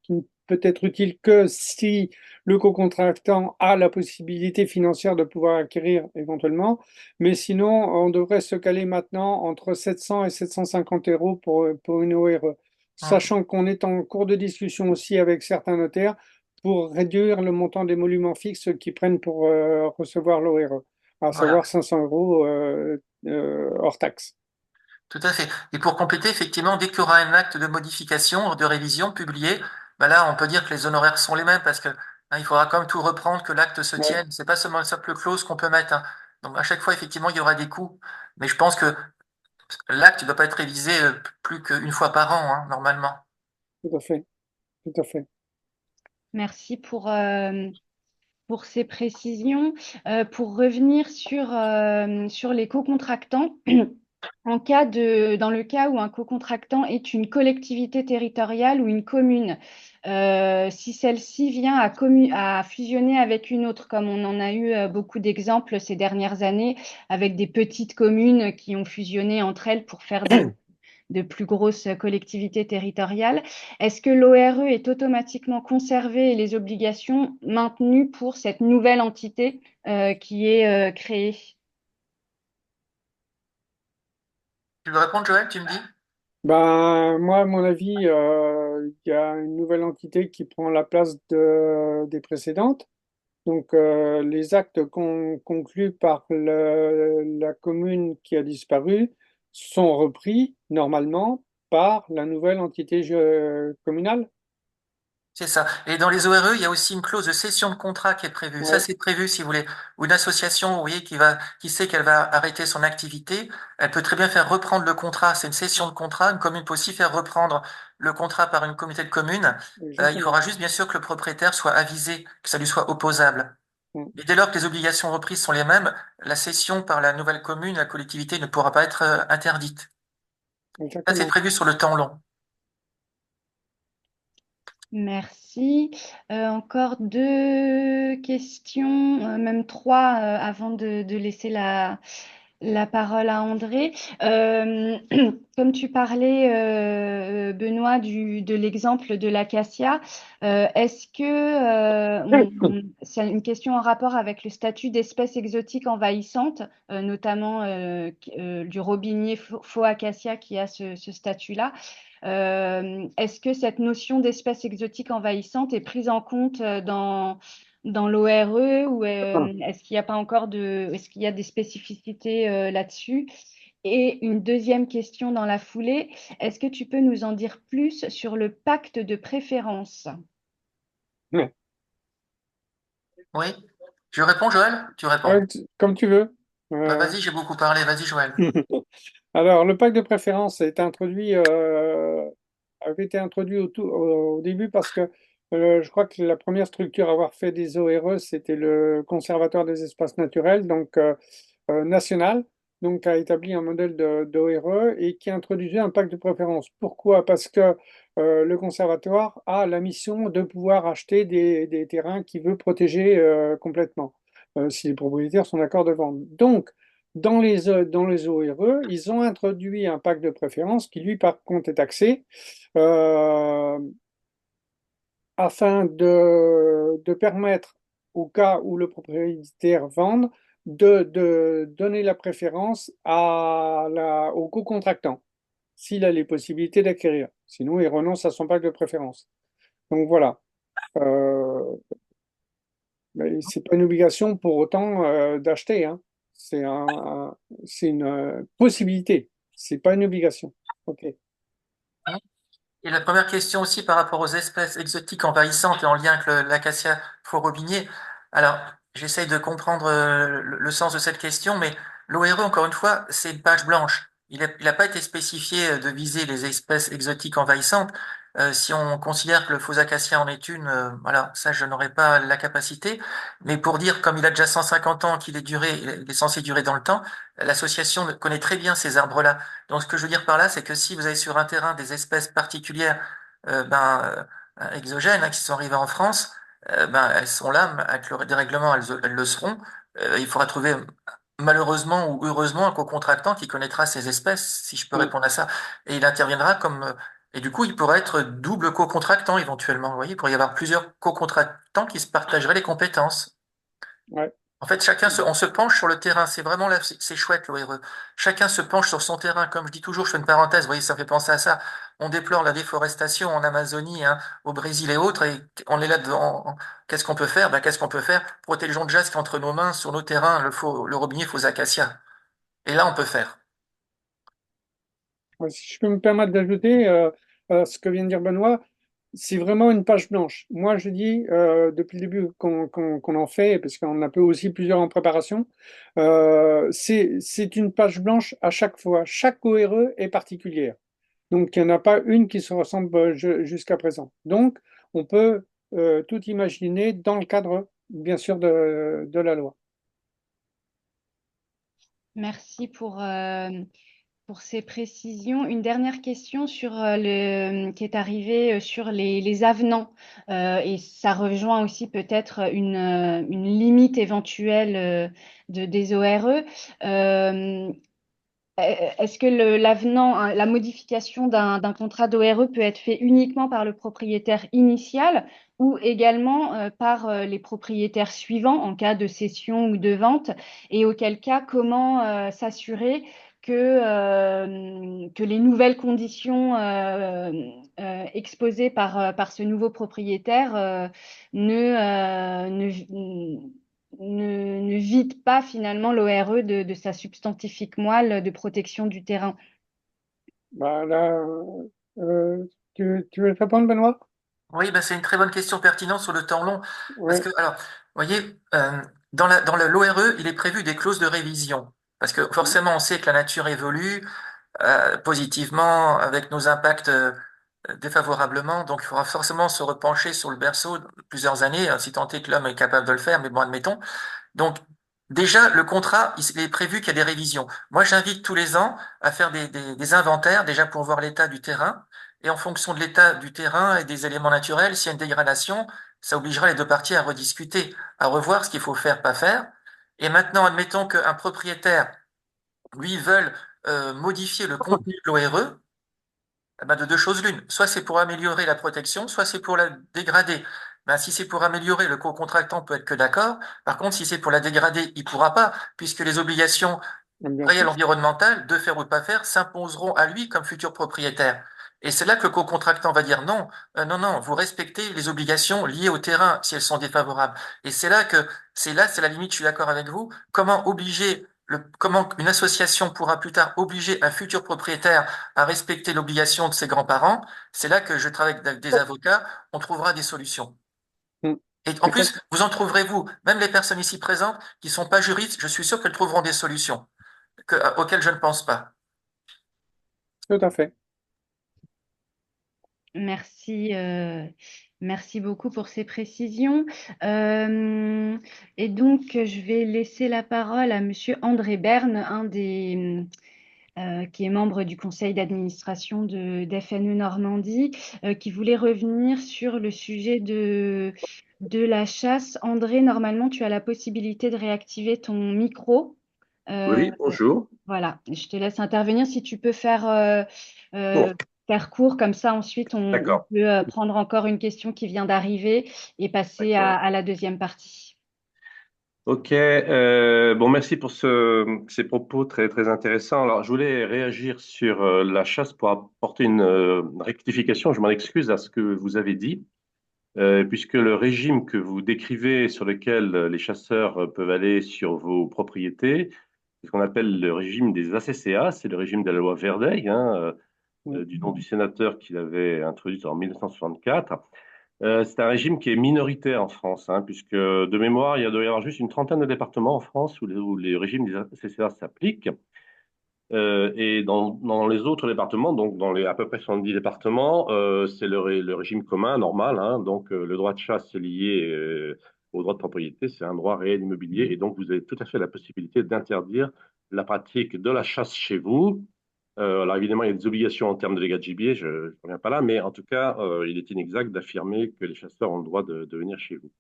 peut être utile que si le co-contractant a la possibilité financière de pouvoir acquérir éventuellement. Mais sinon, on devrait se caler maintenant entre 700 et 750 euros pour une ORE. Hum, Sachant qu'on est en cours de discussion aussi avec certains notaires pour réduire le montant des monuments fixes qu'ils prennent pour recevoir l'ORE, à savoir voilà, 500 euros hors taxe. tout à fait. Et pour compléter, effectivement, dès qu'il y aura un acte de modification, de révision publié, ben là, on peut dire que les honoraires sont les mêmes, parce que hein, il faudra quand même tout reprendre, que l'acte se Ouais, tienne. C'est pas seulement une simple clause qu'on peut mettre, hein. Donc à chaque fois, effectivement, il y aura des coûts. Mais je pense que l'acte ne doit pas être révisé plus qu'une fois par an, hein, normalement. tout à fait, tout à fait. Merci pour ces précisions. Pour revenir sur les co-contractants, dans le cas où un co-contractant est une collectivité territoriale ou une commune, si celle-ci vient à fusionner avec une autre, comme on en a eu beaucoup d'exemples ces dernières années, avec des petites communes qui ont fusionné entre elles pour faire de plus grosses collectivités territoriales. Est-ce que l'ORE est automatiquement conservée et les obligations maintenues pour cette nouvelle entité qui est créée? Tu veux répondre, Joël, tu me dis? Ben, moi, à mon avis, il y a une nouvelle entité qui prend la place des précédentes. Donc, les actes conclus par la commune qui a disparu sont repris normalement par la nouvelle entité communale. C'est ça. Et dans les ORE, il y a aussi une clause de cession de contrat qui est prévue. Ça, Ouais, c'est prévu, si vous voulez. Ou une association, vous voyez, qui sait qu'elle va arrêter son activité, elle peut très bien faire reprendre le contrat. C'est une cession de contrat. Une commune peut aussi faire reprendre le contrat par une communauté de communes. Il exactement. faudra juste, bien sûr, que le propriétaire soit avisé, que ça lui soit opposable. Mm, Et dès lors que les obligations reprises sont les mêmes, la cession par la nouvelle commune, la collectivité, ne pourra pas être interdite. Ça, c'est exactement. prévu sur le temps long. Merci. Encore deux questions, même trois, avant de laisser la parole à André. Euh, Comme tu parlais, Benoît, de l'exemple de l'acacia, est-ce que c'est une question en rapport avec le statut d'espèce exotique envahissante, notamment du robinier faux acacia qui a ce statut-là? Est-ce que cette notion d'espèce exotique envahissante est prise en compte dans l'ORE ou est-ce qu'il n'y a pas encore est-ce qu'il y a des spécificités là-dessus? Et une deuxième question dans la foulée, est-ce que tu peux nous en dire plus sur le pacte de préférence? Ouais. Oui. Je réponds, Joël? Tu réponds. Comme tu veux. Bah, Euh, vas-y, j'ai beaucoup parlé. Vas-y, Joël. Alors, le pack de préférence avait été introduit au début parce que Je crois que la première structure à avoir fait des ORE, c'était le Conservatoire des espaces naturels, donc national, donc a établi un modèle d'ORE et qui introduisait un pacte de préférence. Pourquoi? Parce que le conservatoire a la mission de pouvoir acheter des terrains qu'il veut protéger complètement, si les propriétaires sont d'accord de vendre. Donc, dans les ORE, ils ont introduit un pacte de préférence qui, lui, par contre, est taxé. Euh, Afin de permettre, au cas où le propriétaire vende, de donner la préférence au co-contractant, s'il a les possibilités d'acquérir. Sinon, il renonce à son pacte de préférence. Donc voilà. Euh, mais c'est pas une obligation pour autant d'acheter, hein. C'est c'est une possibilité. C'est pas une obligation. OK. Et la première question aussi par rapport aux espèces exotiques envahissantes et en lien avec l'acacia forobinier. Alors, j'essaye de comprendre le sens de cette question, mais l'ORE, encore une fois, c'est une page blanche. Il n'a pas été spécifié de viser les espèces exotiques envahissantes. Si on considère que le faux acacia en est une, voilà, ça, je n'aurais pas la capacité. Mais pour dire, comme il a déjà 150 ans, il est censé durer dans le temps, l'association connaît très bien ces arbres-là. Donc, ce que je veux dire par là, c'est que si vous avez sur un terrain des espèces particulières, exogènes, hein, qui sont arrivées en France, elles sont là, avec le dérèglement, elles le seront. Il faudra trouver, malheureusement ou heureusement, un co-contractant qui connaîtra ces espèces, si je peux Mm. répondre à ça. Et il interviendra et du coup, il pourrait être double co-contractant éventuellement. Vous voyez, il pourrait y avoir plusieurs co-contractants qui se partageraient les compétences. Ouais. En fait, on se penche sur le terrain. C'est vraiment là, c'est chouette, l'ORE. Chacun se penche sur son terrain. Comme je dis toujours, je fais une parenthèse, vous voyez, ça me fait penser à ça. On déplore la déforestation en Amazonie, hein, au Brésil et autres, et on est là-dedans. Qu'est-ce qu'on peut faire? Ben, qu'est-ce qu'on peut faire? Protégeons déjà ce qui est entre nos mains, sur nos terrains, le robinet faux acacias. Et là, on peut faire. Ouais, si je peux me permettre d'ajouter ce que vient de dire Benoît, c'est vraiment une page blanche. Moi, je dis depuis le début qu'on en fait, parce qu'on a peu aussi plusieurs en préparation, c'est une page blanche à chaque fois. Chaque ORE est particulière. Donc, il n'y en a pas une qui se ressemble jusqu'à présent. Donc, on peut tout imaginer dans le cadre, bien sûr, de la loi. Merci pour ces précisions. Une dernière question sur qui est arrivée sur les avenants. Et ça rejoint aussi peut-être une limite éventuelle des ORE. Euh, Est-ce que l'avenant, hein, la modification d'un contrat d'ORE peut être fait uniquement par le propriétaire initial ou également par les propriétaires suivants en cas de cession ou de vente? Et auquel cas, comment s'assurer que les nouvelles conditions exposées par ce nouveau propriétaire ne vide pas finalement l'ORE de sa substantifique moelle de protection du terrain. Bah, là, tu veux répondre, Benoît? Oui, ben, c'est une très bonne question pertinente sur le temps long. Parce Oui. que, alors, vous voyez, dans l'ORE, il est prévu des clauses de révision. Parce que forcément, on sait que la nature évolue, positivement avec nos impacts défavorablement. Donc, il faudra forcément se repencher sur le berceau plusieurs années, hein, si tant est que l'homme est capable de le faire, mais bon, admettons. Donc, déjà, le contrat, il est prévu qu'il y a des révisions. Moi, j'invite tous les ans à faire des inventaires, déjà pour voir l'état du terrain. Et en fonction de l'état du terrain et des éléments naturels, s'il y a une dégradation, ça obligera les deux parties à rediscuter, à revoir ce qu'il faut faire, pas faire. Et maintenant, admettons qu'un propriétaire, lui, veuille modifier le contenu de l'ORE, eh ben, de deux choses l'une. Soit c'est pour améliorer la protection, soit c'est pour la dégrader. Ben, si c'est pour améliorer, le co-contractant peut être que d'accord. Par contre, si c'est pour la dégrader, il pourra pas, puisque les obligations Bien sûr. réelles environnementales, de faire ou de pas faire, s'imposeront à lui comme futur propriétaire. Et c'est là que le co-contractant va dire non, non, non, vous respectez les obligations liées au terrain si elles sont défavorables. Et c'est la limite, je suis d'accord avec vous. Comment une association pourra plus tard obliger un futur propriétaire à respecter l'obligation de ses grands-parents? C'est là que je travaille avec des avocats, on trouvera des solutions. Mm. Et en Tout à plus, vous en trouverez vous, même les personnes ici présentes qui sont pas juristes, je suis sûr qu'elles trouveront des solutions auxquelles je ne pense pas. tout à fait. Merci, merci beaucoup pour ces précisions. Et donc, je vais laisser la parole à Monsieur André Berne, qui est membre du conseil d'administration d'FNE Normandie, qui voulait revenir sur le sujet de la chasse. André, normalement, tu as la possibilité de réactiver ton micro. Euh, Oui, bonjour. voilà, je te laisse intervenir si tu peux Bon, euh, faire court, comme ça ensuite on d'accord, peut prendre encore une question qui vient d'arriver et passer d'accord. à la deuxième partie. Ok, bon, merci pour ces propos très, très intéressants. Alors, je voulais réagir sur la chasse pour apporter une rectification. Je m'en excuse à ce que vous avez dit, puisque le régime que vous décrivez sur lequel les chasseurs peuvent aller sur vos propriétés, c'est ce qu'on appelle le régime des ACCA, c'est le régime de la loi Verdeil, hein, Oui. du nom du sénateur qu'il avait introduit en 1964. C'est un régime qui est minoritaire en France, hein, puisque de mémoire, il doit y avoir juste une trentaine de départements en France où les régimes des CCA s'appliquent. Et dans les autres départements, donc dans les à peu près 70 départements, c'est le régime commun, normal. Hein, donc le droit de chasse est lié au droit de propriété, c'est un droit réel immobilier. Et donc vous avez tout à fait la possibilité d'interdire la pratique de la chasse chez vous. Alors évidemment, il y a des obligations en termes de dégâts de gibier, je ne reviens pas là, mais en tout cas, il est inexact d'affirmer que les chasseurs ont le droit de venir chez vous.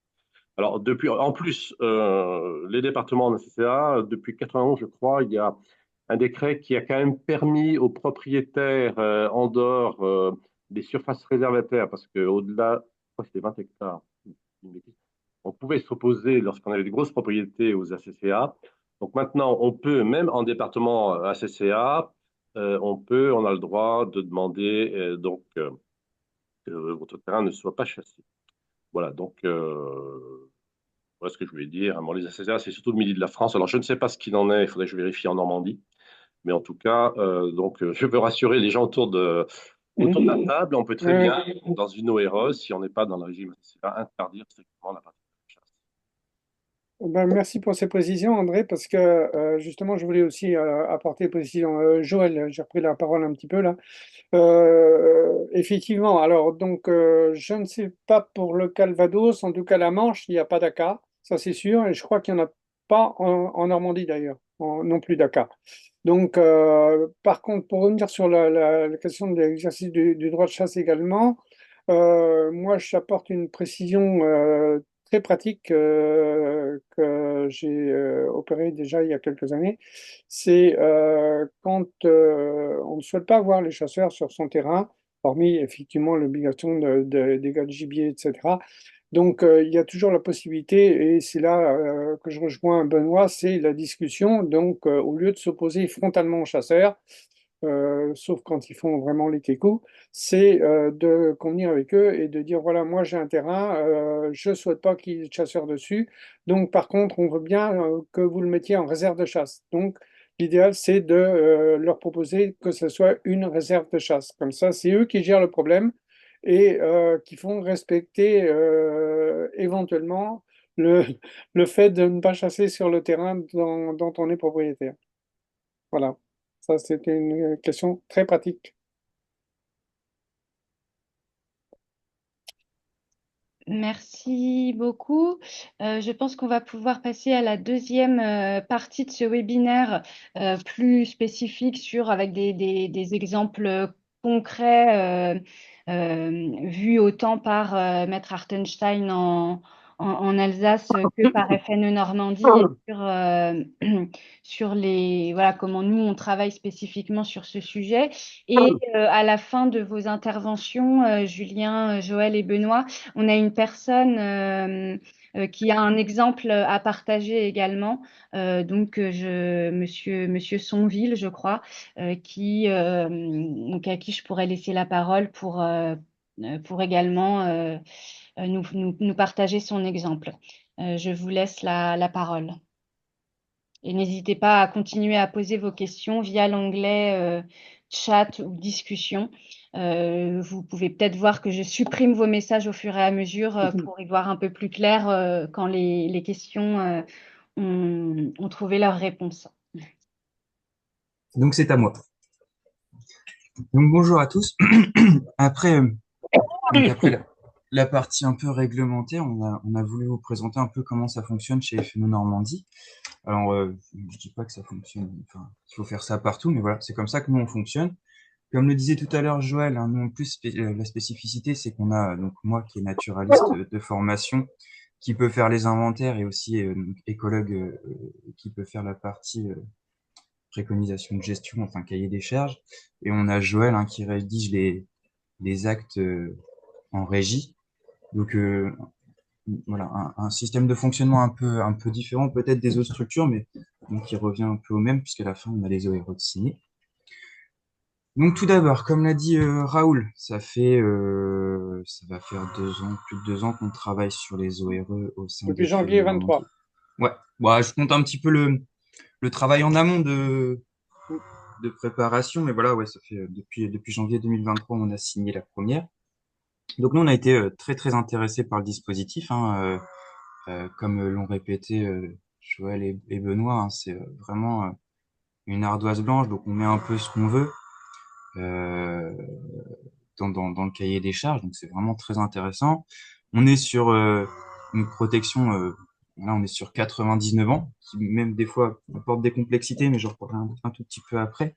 Alors, en plus, les départements en CCA, depuis 91, je crois, il y a un décret qui a quand même permis aux propriétaires en dehors des surfaces réservataires, parce qu'au-delà, je crois que c'était 20 hectares, on pouvait s'opposer lorsqu'on avait de grosses propriétés aux ACCA. Donc maintenant, on peut, même en département ACCA, on a le droit de demander que votre terrain ne soit pas chassé. Voilà, donc voilà ce que je voulais dire. Bon, les ACCA, c'est surtout le midi de la France. Alors, je ne sais pas ce qu'il en est, il faudrait que je vérifie en Normandie. Mais en tout cas, je veux rassurer les gens autour de la table. On peut très bien, dans une ORE, si on n'est pas dans le régime ACCA, interdire strictement la pratique de la chasse. Ben, merci pour ces précisions, André, parce que justement, je voulais aussi apporter des précisions. Joël, j'ai repris la parole un petit peu là. Effectivement, alors donc je ne sais pas pour le Calvados, en tout cas la Manche, il n'y a pas d'ACA, ça c'est sûr, et je crois qu'il n'y en a pas en Normandie d'ailleurs, non plus d'ACA. Donc par contre, pour revenir sur la question de l'exercice du droit de chasse également, moi j'apporte une précision très pratique que j'ai opérée déjà il y a quelques années. C'est quand on ne souhaite pas voir les chasseurs sur son terrain, hormis effectivement l'obligation de dégâts de gibier, etc. Donc il y a toujours la possibilité, et c'est là que je rejoins Benoît, c'est la discussion. Donc au lieu de s'opposer frontalement aux chasseurs, sauf quand ils font vraiment les kékos, c'est de convenir avec eux et de dire, voilà, moi j'ai un terrain, je ne souhaite pas qu'il y ait de chasseurs dessus, donc par contre, on veut bien que vous le mettiez en réserve de chasse. Donc l'idéal, c'est de leur proposer que ce soit une réserve de chasse. Comme ça, c'est eux qui gèrent le problème et qui font respecter éventuellement le, le fait de ne pas chasser sur le terrain dont on est propriétaire. Voilà. Ça, c'était une question très pratique. Merci beaucoup. Je pense qu'on va pouvoir passer à la deuxième partie de ce webinaire plus spécifique avec des exemples concrets vus autant par Maître Hartenstein en Alsace que par FNE Normandie et sur voilà, comment nous on travaille spécifiquement sur ce sujet. Et à la fin de vos interventions, Julien, Joël et Benoît, on a une personne qui a un exemple à partager également. Monsieur Sonville, je crois, donc à qui je pourrais laisser la parole pour également nous partager son exemple. Je vous laisse la parole. Et n'hésitez pas à continuer à poser vos questions via l'onglet chat ou discussion. Vous pouvez peut-être voir que je supprime vos messages au fur et à mesure pour y voir un peu plus clair quand les questions ont trouvé leur réponse. Donc c'est à moi. Donc bonjour à tous. Après Donc après la partie un peu réglementaire, on a voulu vous présenter un peu comment ça fonctionne chez FNO Normandie. Alors, je dis pas que ça fonctionne, enfin, il faut faire ça partout, mais voilà, c'est comme ça que nous on fonctionne. Comme le disait tout à l'heure Joël, hein, nous en plus la spécificité, c'est qu'on a donc moi qui est naturaliste de formation, qui peut faire les inventaires et aussi donc, écologue qui peut faire la partie préconisation de gestion, enfin cahier des charges, et on a Joël hein, qui rédige les actes en régie. Donc voilà, un système de fonctionnement un peu différent peut-être des autres structures, mais donc qui revient un peu au même, puisqu'à la fin, on a les ORE de signés. Donc tout d'abord, comme l'a dit Raoul, ça va faire 2 ans, plus de 2 ans qu'on travaille sur les ORE au sein Depuis des janvier FNO Normandie. 23. Ouais, ouais, je compte un petit peu le travail en amont de préparation, mais voilà, ouais, ça fait depuis janvier 2023, on a signé la première. Donc nous, on a été très très intéressés par le dispositif, hein, comme l'ont répété Joël et Benoît, hein, c'est vraiment une ardoise blanche, donc on met un peu ce qu'on veut euh, dans le cahier des charges, donc c'est vraiment très intéressant. On est sur une protection, là on est sur 99 ans, qui même des fois apporte des complexités, mais je reparlerai un tout petit peu après.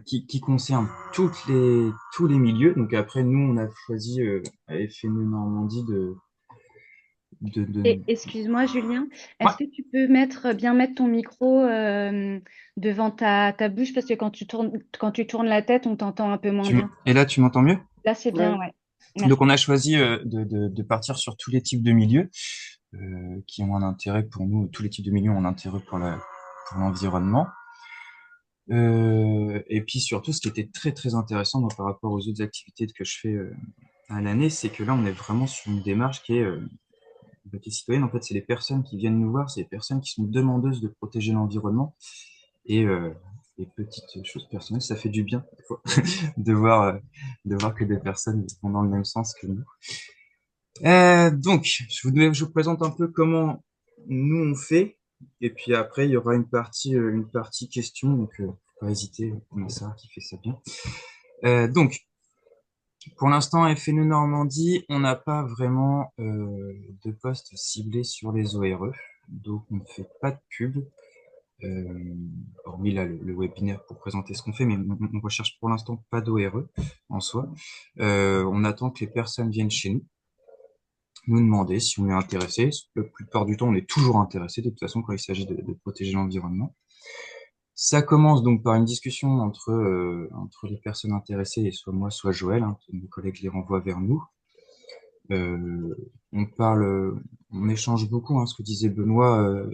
Qui concerne tous les milieux. Donc après, nous, on a choisi à FNE Normandie de... Et excuse-moi, Julien, Ouais, est-ce que tu peux bien mettre ton micro devant ta bouche parce que quand tu tournes la tête, on t'entend un peu moins bien. et là, tu m'entends mieux? Là, c'est bien, Oui. ouais. Donc, Merci. on a choisi de partir sur tous les types de milieux qui ont un intérêt pour nous. Tous les types de milieux ont un intérêt pour l'environnement. Et puis surtout, ce qui était très très intéressant moi, par rapport aux autres activités que je fais à l'année, c'est que là, on est vraiment sur une démarche qui est citoyenne. En fait, c'est les personnes qui viennent nous voir, c'est les personnes qui sont demandeuses de protéger l'environnement. Et les petites choses personnelles, ça fait du bien des fois, de voir que des personnes vont dans le même sens que nous. Donc, je vous présente un peu comment nous on fait, et puis après il y aura une partie question, donc faut pas hésiter, on a Sarah qui fait ça bien. Donc, pour l'instant, FNE Normandie, on n'a pas vraiment de poste ciblé sur les ORE, donc on ne fait pas de pub, hormis là le webinaire pour présenter ce qu'on fait, mais on recherche pour l'instant pas d'ORE en soi. On attend que les personnes viennent chez nous demander si on est intéressé. La plupart du temps, on est toujours intéressé, de toute façon, quand il s'agit de protéger l'environnement. Ça commence donc par une discussion entre les personnes intéressées, et soit moi, soit Joël, hein, mes collègues les renvoient vers nous. On parle, on échange beaucoup, hein, ce que disait Benoît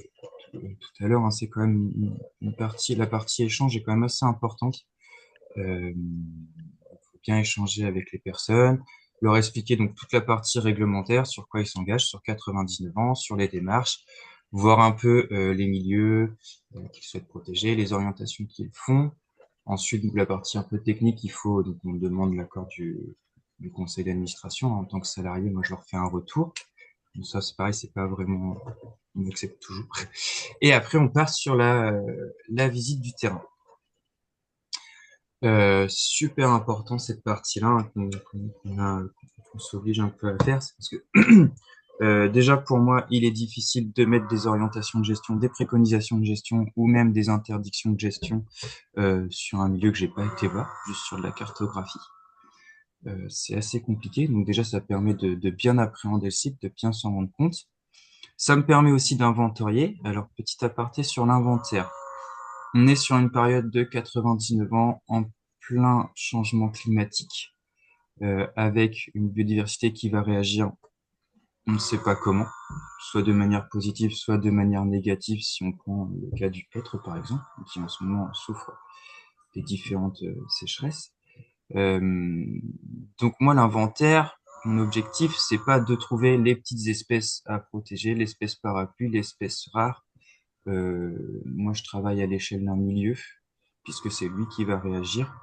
tout à l'heure, hein, c'est quand même la partie échange est quand même assez importante. Faut bien échanger avec les personnes, leur expliquer donc toute la partie réglementaire, sur quoi ils s'engagent, sur 99 ans, sur les démarches, voir un peu les milieux qu'ils souhaitent protéger, les orientations qu'ils font. Ensuite, donc, la partie un peu technique, donc on demande l'accord du conseil d'administration. En tant que salarié, moi, je leur fais un retour. Donc ça, c'est pareil, c'est pas vraiment, on accepte toujours. Et après, on part sur la visite du terrain. Super important cette partie-là hein, qu'on s'oblige un peu à faire, c'est parce que déjà pour moi, il est difficile de mettre des orientations de gestion, des préconisations de gestion ou même des interdictions de gestion sur un milieu que j'ai pas été voir, juste sur de la cartographie. C'est assez compliqué, donc déjà ça permet de bien appréhender le site, de bien s'en rendre compte. Ça me permet aussi d'inventorier. Alors petit aparté sur l'inventaire. On est sur une période de 99 ans en plein changement climatique, avec une biodiversité qui va réagir, on ne sait pas comment, soit de manière positive, soit de manière négative, si on prend le cas du hêtre, par exemple, qui en ce moment souffre des différentes sécheresses. Donc moi, l'inventaire, mon objectif, c'est pas de trouver les petites espèces à protéger, l'espèce parapluie, l'espèce rare. Moi, je travaille à l'échelle d'un milieu, puisque c'est lui qui va réagir.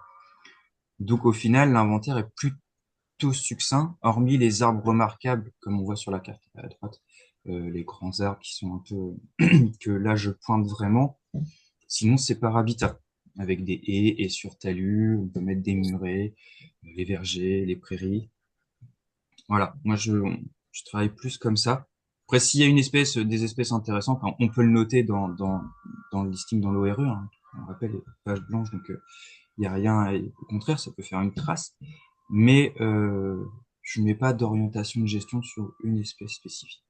Donc, au final, l'inventaire est plutôt succinct, hormis les arbres remarquables, comme on voit sur la carte à droite, les grands arbres qui sont un peu, que là, je pointe vraiment. Sinon, c'est par habitat, avec des haies et sur talus, on peut mettre des murets, les vergers, les prairies. Voilà, moi je travaille plus comme ça. Après, s'il y a une espèce, des espèces intéressantes, enfin, on peut le noter dans le listing dans l'ORE, hein. On rappelle les pages blanches, donc il n'y a rien, au contraire, ça peut faire une trace. Mais je mets pas d'orientation de gestion sur une espèce spécifique.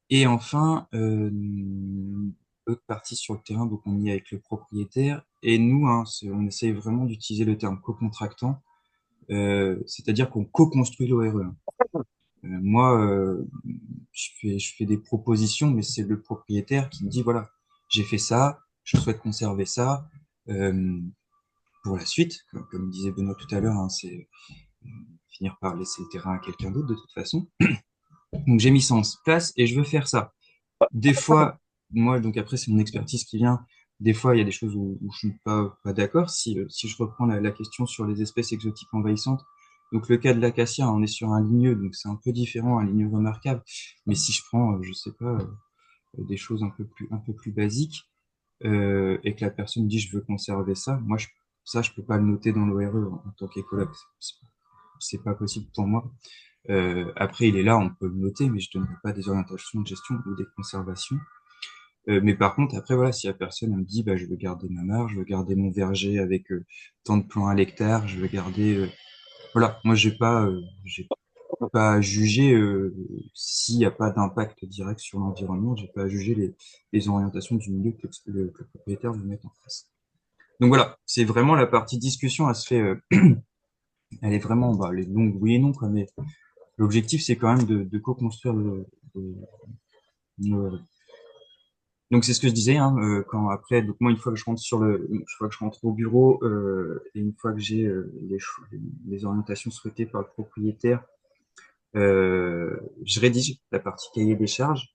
Et enfin, l'autre partie sur le terrain, donc on y est avec le propriétaire. Et nous, hein, on essaye vraiment d'utiliser le terme co-contractant, c'est-à-dire qu'on co-construit l'ORE. Moi, je fais des propositions, mais c'est le propriétaire qui me dit, voilà, j'ai fait ça, je souhaite conserver ça. Euh, pour la suite, comme disait Benoît tout à l'heure, hein, c'est finir par laisser le terrain à quelqu'un d'autre de toute façon. Donc j'ai mis ça en place et je veux faire ça. Des fois, moi, donc après c'est mon expertise qui vient. Des fois, il y a des choses où je suis pas d'accord. Si je reprends la question sur les espèces exotiques envahissantes, donc le cas de l'acacia, on est sur un ligneux, donc c'est un peu différent, un ligneux remarquable. Mais si je prends, je sais pas, des choses un peu plus basiques, et que la personne me dit je veux conserver ça, moi ça je peux pas le noter dans l'ORE en tant qu'écologue. C'est pas possible pour moi. Après, il est là, on peut le noter, mais je donnerai pas des orientations de gestion ou des conservations. Mais par contre, après, voilà, si la personne elle me dit, bah, je veux garder ma marge, je veux garder mon verger avec tant de plants à l'hectare, je veux garder, voilà, moi j'ai pas à juger s'il n'y a pas d'impact direct sur l'environnement, j'ai pas à juger les orientations du milieu que le propriétaire veut mettre en place. Donc voilà, c'est vraiment la partie discussion, elle se fait, elle est vraiment, bah, elle est longue, oui et non, quoi, mais l'objectif c'est quand même de co-construire le, donc c'est ce que je disais, hein, quand après, donc moi une fois que je rentre une fois que je rentre au bureau et une fois que j'ai les orientations souhaitées par le propriétaire, je rédige la partie cahier des charges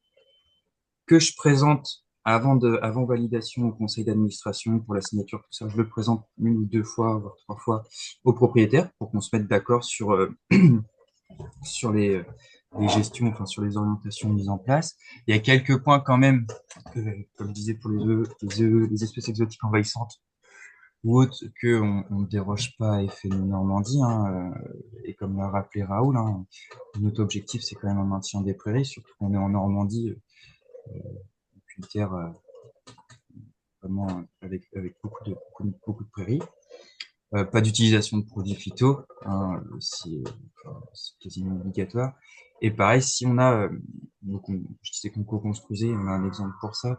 que je présente avant validation au conseil d'administration pour la signature, tout ça. Je le présente une ou deux fois, voire trois fois au propriétaire pour qu'on se mette d'accord sur sur les gestions, enfin sur les orientations mises en place. Il y a quelques points quand même, comme je disais pour les espèces exotiques envahissantes ou autres, on ne déroge pas à FNO Normandie, hein, et comme l'a rappelé Raoul, hein, notre objectif c'est quand même un maintien des prairies, surtout qu'on est en Normandie, une terre vraiment avec beaucoup de prairies. Pas d'utilisation de produits phyto, hein, c'est quasiment obligatoire. Et pareil, si on a, je disais qu'on co-construisait, on a un exemple pour ça.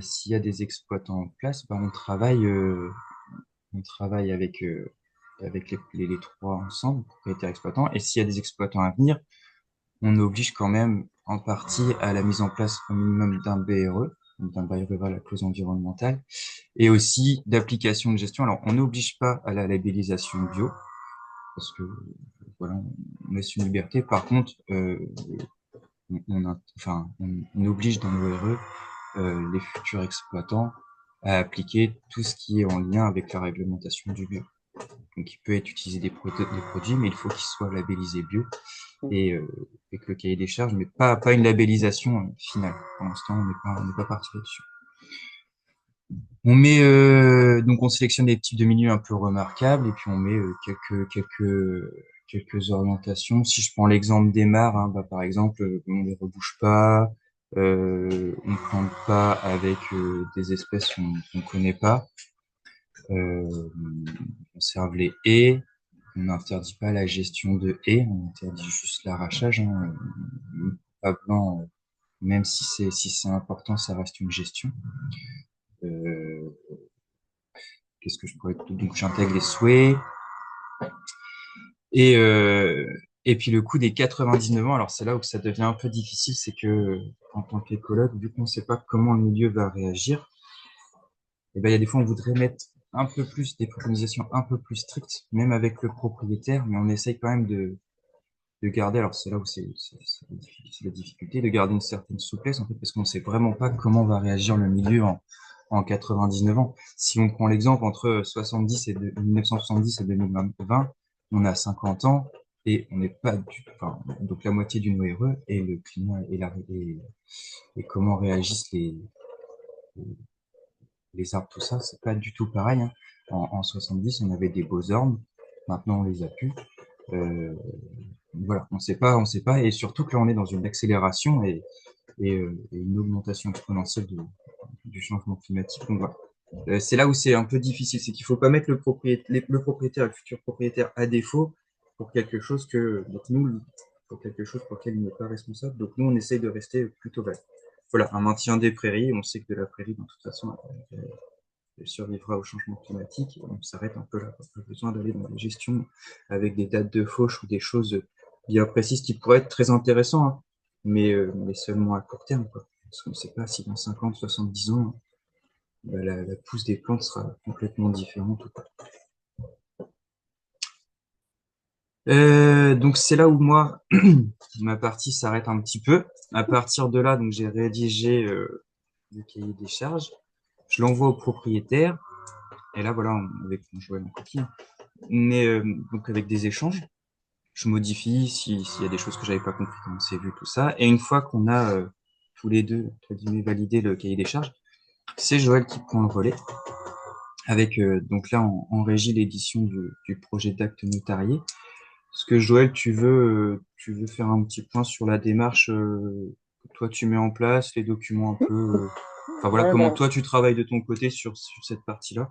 S'il y a des exploitants en place, bah, on travaille avec les trois ensemble, propriétaires exploitants. Et s'il y a des exploitants à venir, on oblige quand même en partie à la mise en place au minimum d'un BRE, d'un bail rural à clause environnementale, et aussi d'application de gestion. Alors, on n'oblige pas à la labellisation bio, parce que voilà, on laisse une liberté. Par contre, on oblige dans l'ORE les futurs exploitants à appliquer tout ce qui est en lien avec la réglementation du bio. Donc, il peut être utilisé des produits, mais il faut qu'ils soient labellisés bio et avec le cahier des charges, mais pas une labellisation finale. Pour l'instant, on n'est pas parti là-dessus. Donc on sélectionne des types de milieux un peu remarquables et puis on met quelques orientations. Si je prends l'exemple des mares, hein, bah, par exemple, on les rebouche pas, on plante pas avec des espèces qu'on connaît pas, on conserve les haies, on n'interdit pas la gestion de haies, on interdit juste l'arrachage, hein, pas blanc, même si c'est important, ça reste une gestion. Euh, Qu'est-ce que je pourrais donc j'intègre les souhaits et euh, et puis le coup des 99 ans. Alors c'est là où ça devient un peu difficile, c'est que en tant qu'écologue, vu qu'on ne sait pas comment le milieu va réagir, et ben il y a des fois on voudrait mettre un peu plus des préconisations un peu plus strictes, même avec le propriétaire, mais on essaye quand même de garder. Alors c'est là où c'est la difficulté de garder une certaine souplesse en fait, parce qu'on ne sait vraiment pas comment va réagir le milieu en 99 ans. Si on prend l'exemple entre 1970 et 2020, on a 50 ans et on n'est pas du tout, enfin, donc la moitié d'une ORE et le climat et comment réagissent les arbres, tout ça, c'est pas du tout pareil, hein. En 70, on avait des beaux ormes, maintenant on les a plus. Euh, voilà, on sait pas, et surtout que là, on est dans une accélération et une augmentation exponentielle du changement climatique. Donc voilà. C'est là où c'est un peu difficile, c'est qu'il faut pas mettre le propriétaire, le futur propriétaire à défaut pour quelque chose pour quelque chose pour lequel il n'est pas responsable. Donc nous, on essaye de rester plutôt vert. Voilà, un maintien des prairies. On sait que de la prairie, de toute façon, elle survivra au changement climatique. On s'arrête un peu là. Pas besoin d'aller dans la gestion avec des dates de fauche ou des choses bien précises qui pourraient être très intéressantes, hein, mais seulement à court terme, quoi. Parce qu'on ne sait pas si dans 50, 70 ans, bah, la pousse des plantes sera complètement différente ou pas. Donc c'est là où moi, ma partie s'arrête un petit peu. À partir de là, donc j'ai rédigé le cahier des charges. Je l'envoie au propriétaire. Et là, voilà, je vois une copie, hein. Mais donc avec des échanges, je modifie s'il y a des choses que j'avais pas compris quand on s'est vu, tout ça. Et une fois qu'on a tous les deux, entre guillemets, validé le cahier des charges, c'est Joël qui prend le relais avec donc là en régie l'édition du projet d'acte notarié. Est-ce que Joël, tu veux faire un petit point sur la démarche que toi tu mets en place, les documents un peu, enfin voilà, Ouais, comment bah, toi tu travailles de ton côté sur cette partie-là?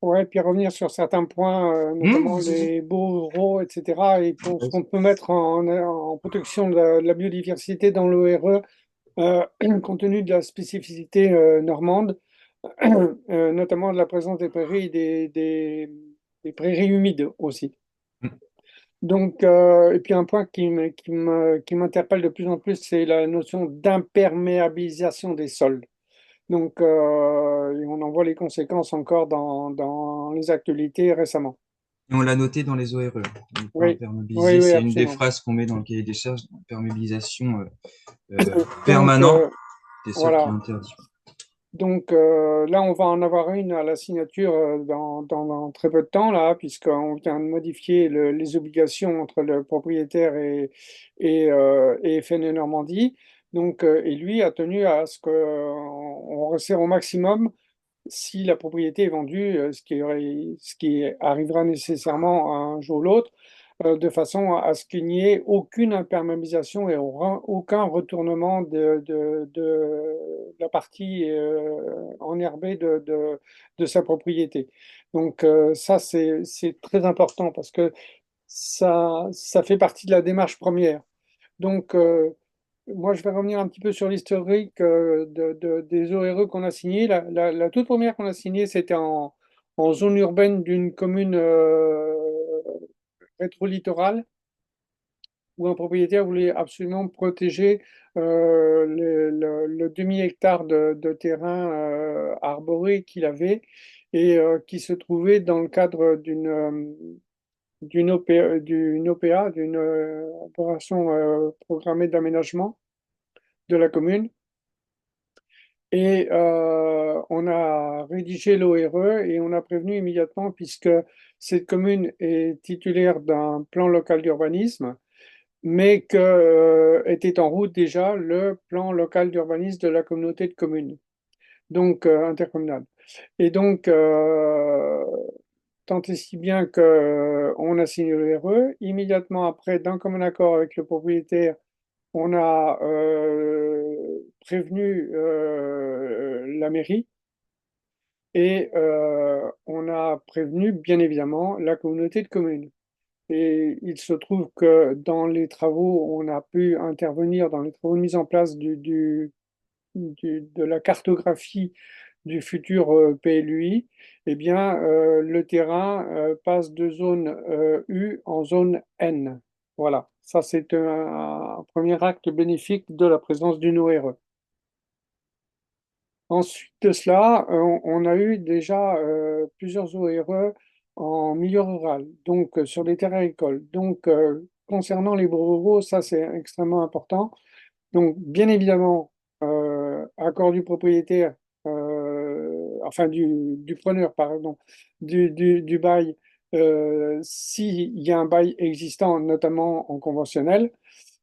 ouais, puis revenir sur certains points, notamment Vas-y. les baux, etc. Et pour ce qu'on peut mettre en protection de la biodiversité dans l'ORE, compte tenu de la spécificité normande, notamment de la présence des prairies, des prairies humides aussi. Mm. Donc, et puis un point qui m'interpelle de plus en plus, c'est la notion d'imperméabilisation des sols. Donc, et on en voit les conséquences encore dans les actualités récemment. Et on l'a noté dans les ORE. Ne pas Oui, oui, imperméabiliser, oui, c'est une des absolument. phrases qu'on met dans le cahier des charges, imperméabilisation Donc, permanent des sols qui est voilà. interdit. Donc là, on va en avoir une à la signature dans très peu de temps, là, puisqu'on vient de modifier les obligations entre le propriétaire et FNE Normandie. Donc, et lui a tenu à ce qu'on resserre au maximum si la propriété est vendue, ce qui arrivera nécessairement un jour ou l'autre, de façon à ce qu'il n'y ait aucune imperméabilisation et aucun retournement de la partie enherbée de sa propriété. Donc ça, c'est très important parce que ça fait partie de la démarche première. Donc, moi, je vais revenir un petit peu sur l'historique des ORE qu'on a signés. La toute première qu'on a signée, c'était en zone urbaine d'une commune rétro-littorale, où un propriétaire voulait absolument protéger le demi-hectare de terrain arboré qu'il avait et qui se trouvait dans le cadre d'une OPA, d'une opération programmée d'aménagement de la commune. Et on a rédigé l'ORE et on a prévenu immédiatement puisque cette commune est titulaire d'un plan local d'urbanisme, mais que était en route déjà le plan local d'urbanisme de la communauté de communes, donc intercommunale. Et donc, tant et si bien que on a signé l'ORE. Immédiatement après, d'un commun accord avec le propriétaire, on a prévenu la mairie et on a prévenu bien évidemment la communauté de communes. Et il se trouve que dans les travaux, on a pu intervenir dans les travaux de mise en place de la cartographie du futur PLUI. Eh bien, le terrain passe de zone U en zone N. Voilà, ça c'est un premier acte bénéfique de la présence d'une ORE. Ensuite de cela, on a eu déjà plusieurs ORE en milieu rural, donc sur les terrains agricoles. Donc, concernant les ruraux, ça c'est extrêmement important. Donc, bien évidemment, accord du propriétaire, enfin du preneur, pardon, du bail, s'il y a un bail existant, notamment en conventionnel.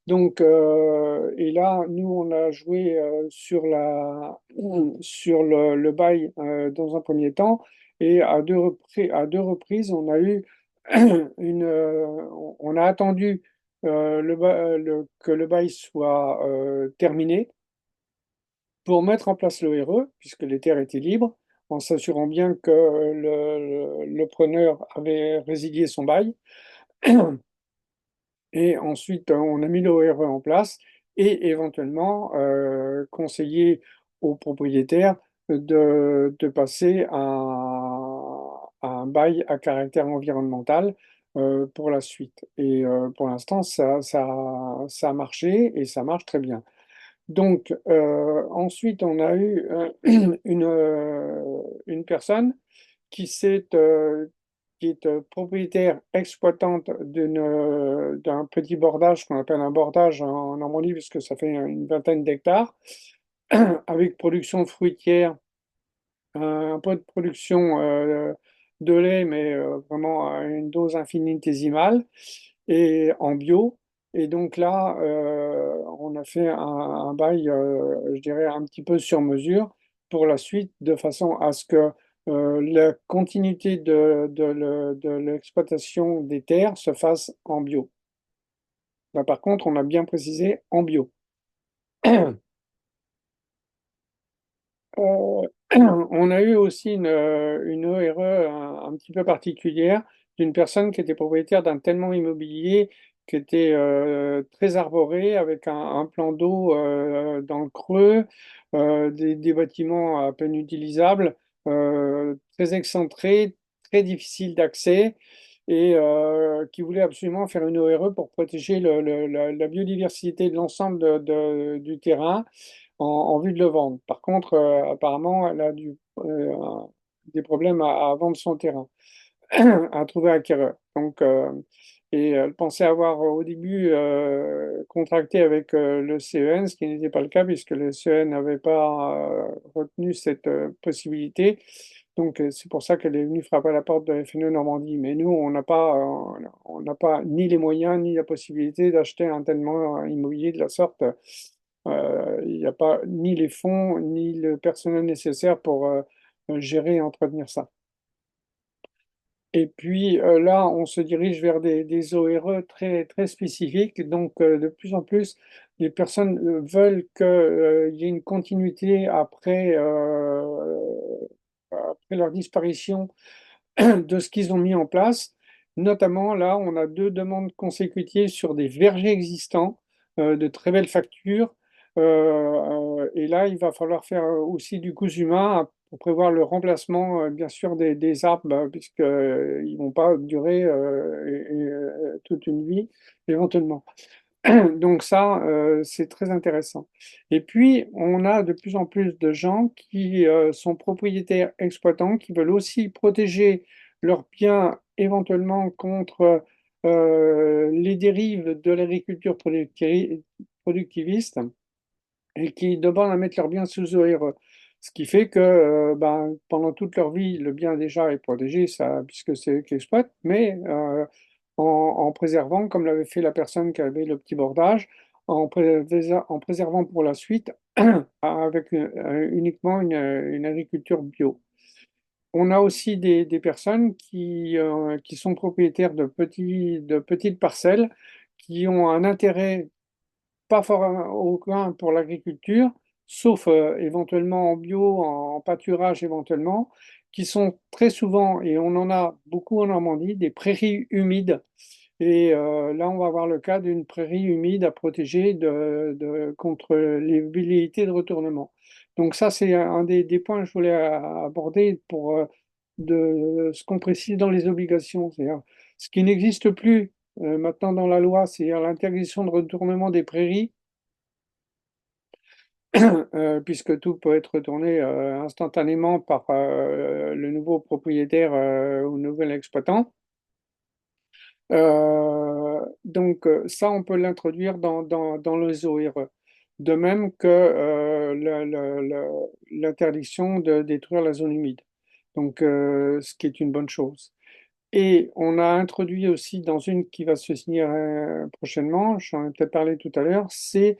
Donc, et là, nous, on a joué sur le bail dans un premier temps, et à deux reprises, on a eu On a attendu que le bail soit terminé pour mettre en place l'ORE, puisque les terres étaient libres, en s'assurant bien que le preneur avait résilié son bail. Et ensuite, on a mis l'ORE en place et éventuellement conseillé aux propriétaires de passer à un bail à caractère environnemental pour la suite. Et pour l'instant, ça a marché et ça marche très bien. Donc, ensuite, on a eu une personne qui s'est, qui est propriétaire exploitante d'un petit bordage qu'on appelle un bordage en Normandie, puisque ça fait une vingtaine d'hectares, avec production fruitière, un peu de production de lait, mais vraiment à une dose infinitésimale et en bio. Et donc là, on a fait un bail, je dirais, un petit peu sur mesure pour la suite, de façon à ce que la continuité de l'exploitation des terres se fasse en bio. Là, par contre, on a bien précisé en bio. Euh, on a eu aussi une ORE un petit peu particulière d'une personne qui était propriétaire d'un tellement immobilier qui était très arboré, avec un plan d'eau dans le creux, des bâtiments à peine utilisables, très excentrés, très difficiles d'accès, et qui voulait absolument faire une ORE pour protéger la biodiversité de l'ensemble du terrain en vue de le vendre. Par contre, apparemment, elle a des problèmes à vendre son terrain, à trouver acquéreur. Donc, et elle pensait avoir au début contracté avec le CEN, ce qui n'était pas le cas puisque le CEN n'avait pas retenu cette possibilité. Donc, c'est pour ça qu'elle est venue frapper à la porte de FNE Normandie. Mais nous, on n'a pas ni les moyens ni la possibilité d'acheter un tellement immobilier de la sorte. Il n'y a pas ni les fonds ni le personnel nécessaire pour gérer et entretenir ça. Et puis là, on se dirige vers des ORE très, très spécifiques. Donc, de plus en plus, les personnes veulent qu'il y ait une continuité après leur disparition de ce qu'ils ont mis en place. Notamment, là, on a deux demandes consécutives sur des vergers existants, de très belles factures. Et là, il va falloir faire aussi du cousu humain pour prévoir le remplacement, bien sûr, des arbres, puisqu'ils ne vont pas durer toute une vie, éventuellement. Donc ça, c'est très intéressant. Et puis, on a de plus en plus de gens qui sont propriétaires exploitants, qui veulent aussi protéger leurs biens éventuellement contre les dérives de l'agriculture productiviste et qui demandent à mettre leurs biens sous ORE. Ce qui fait que ben, pendant toute leur vie, le bien déjà est protégé, ça, puisque c'est eux qui exploitent, mais en préservant, comme l'avait fait la personne qui avait le petit bordage, en préservant pour la suite avec uniquement une agriculture bio. On a aussi des personnes qui sont propriétaires de petites parcelles, qui ont un intérêt pas fort aucun pour l'agriculture, sauf éventuellement en bio, en pâturage éventuellement, qui sont très souvent, et on en a beaucoup en Normandie, des prairies humides. Et là, on va avoir le cas d'une prairie humide à protéger contre les velléités de retournement. Donc ça, c'est un des points que je voulais aborder pour ce qu'on précise dans les obligations. C'est-à-dire, ce qui n'existe plus maintenant dans la loi, c'est l'interdiction de retournement des prairies, puisque tout peut être retourné instantanément par le nouveau propriétaire ou nouvel exploitant. Donc ça, on peut l'introduire dans les ORE. De même que l'interdiction de détruire la zone humide. Donc, ce qui est une bonne chose. Et on a introduit aussi dans une qui va se signer prochainement, j'en ai peut-être parlé tout à l'heure, c'est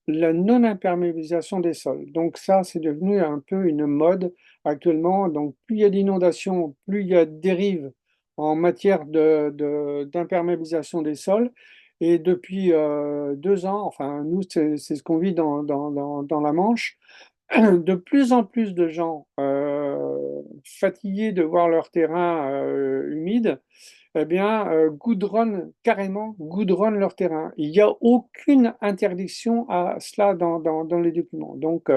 la non-imperméabilisation des sols. Donc ça, c'est devenu un peu une mode actuellement. Donc plus il y a d'inondations, plus il y a de dérives en matière d'imperméabilisation des sols. Et depuis 2 ans, enfin nous, c'est ce qu'on vit dans la Manche, de plus en plus de gens fatigués de voir leur terrain humide, eh bien, goudronnent leur terrain. Il n'y a aucune interdiction à cela dans les documents. Donc,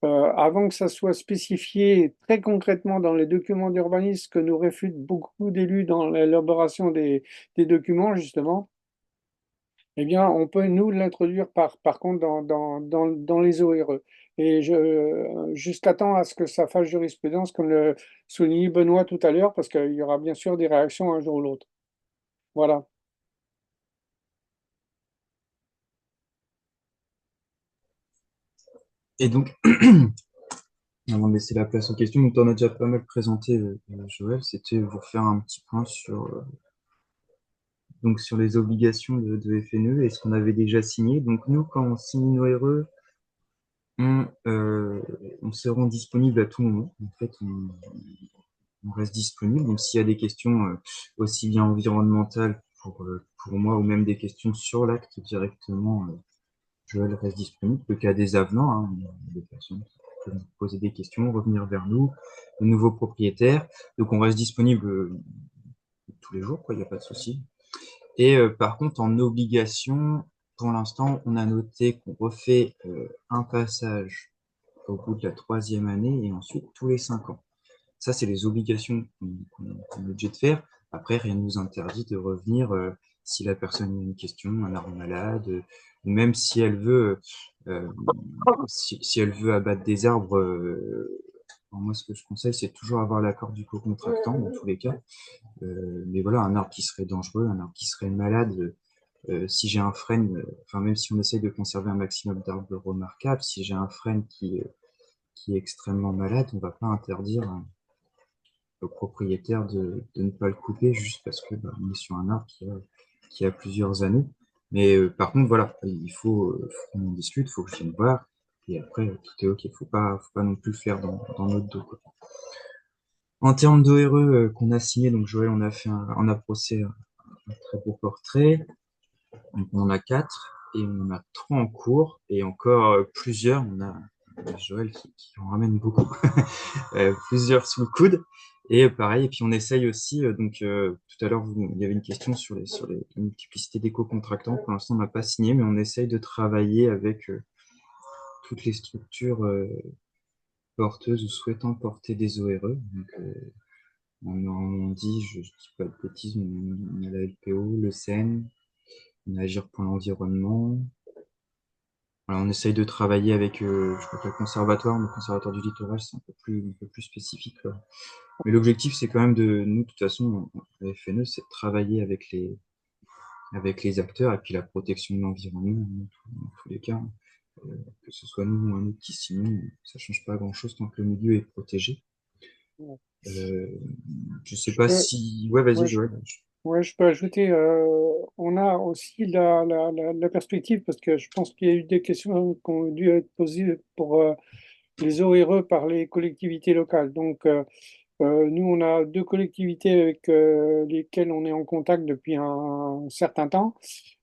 avant que ça soit spécifié très concrètement dans les documents d'urbanisme que nous réfutent beaucoup d'élus dans l'élaboration des documents, justement, eh bien, on peut nous l'introduire par contre dans les ORE. Et jusqu'à temps à ce que ça fasse jurisprudence, comme le soulignait Benoît tout à l'heure, parce qu'il y aura bien sûr des réactions un jour ou l'autre. Voilà. Et donc, avant de laisser la place aux questions, donc tu en as déjà pas mal présenté, Joël, c'était vous faire un petit point donc sur les obligations de FNE et ce qu'on avait déjà signé. Donc nous, quand on signe nos RE, on se rend disponible à tout moment. En fait, on reste disponible. Donc s'il y a des questions aussi bien environnementales pour moi ou même des questions sur l'acte directement, Joël reste disponible. Le cas des avenants, hein, il y a des personnes qui peuvent nous poser des questions, revenir vers nous, de nouveaux propriétaires. Donc on reste disponible tous les jours, quoi, il n'y a pas de souci. Et par contre, en obligation, pour l'instant, on a noté qu'on refait un passage au bout de la 3e année et ensuite tous les 5 ans. Ça, c'est les obligations qu'on est obligé de faire. Après, rien ne nous interdit de revenir si la personne a une question, un arbre malade, ou même si elle veut, si elle veut abattre des arbres. Moi, ce que je conseille, c'est toujours avoir l'accord du co-contractant dans tous les cas. Mais voilà, un arbre qui serait dangereux, un arbre qui serait malade, si j'ai un frêne, enfin même si on essaye de conserver un maximum d'arbres remarquables, si j'ai un frêne qui est extrêmement malade, on va pas interdire au propriétaire de ne pas le couper juste parce que on est sur un arbre qui a plusieurs années. Mais par contre, voilà, il faut qu'on en discute, il faut que je vienne voir, et après tout est ok. Faut pas non plus le faire dans notre dos, quoi. En termes d'ORE qu'on a signé, donc Joël, on a procès un très beau portrait. Donc, on en a 4 et on en a 3 en cours et encore plusieurs. On a Joël qui en ramène beaucoup, plusieurs sous le coude. Et pareil, et puis on essaye aussi, tout à l'heure, il y avait une question sur les la multiplicité d'éco-contractants. Pour l'instant, on n'a pas signé, mais on essaye de travailler avec toutes les structures porteuses ou souhaitant porter des ORE. Donc, en Normandie, je dis pas de bêtises, on a la LPO, le CN, on a Agir pour l'environnement. Voilà, on essaye de travailler avec, je crois que le conservatoire du littoral, c'est un peu plus spécifique, là. Mais l'objectif, c'est quand même nous, de toute façon, la FNE, c'est de travailler avec les acteurs et puis la protection de l'environnement, dans tous les cas, que ce soit nous ou un autre qui signe, ça change pas grand-chose tant que le milieu est protégé. Je sais Je pas peux, si, ouais, vas-y, ouais, Joël. ouais, je peux ajouter, on a aussi la perspective, parce que je pense qu'il y a eu des questions qui ont dû être posées pour les ORE par les collectivités locales. Donc, nous, on a 2 collectivités avec lesquelles on est en contact depuis un certain temps,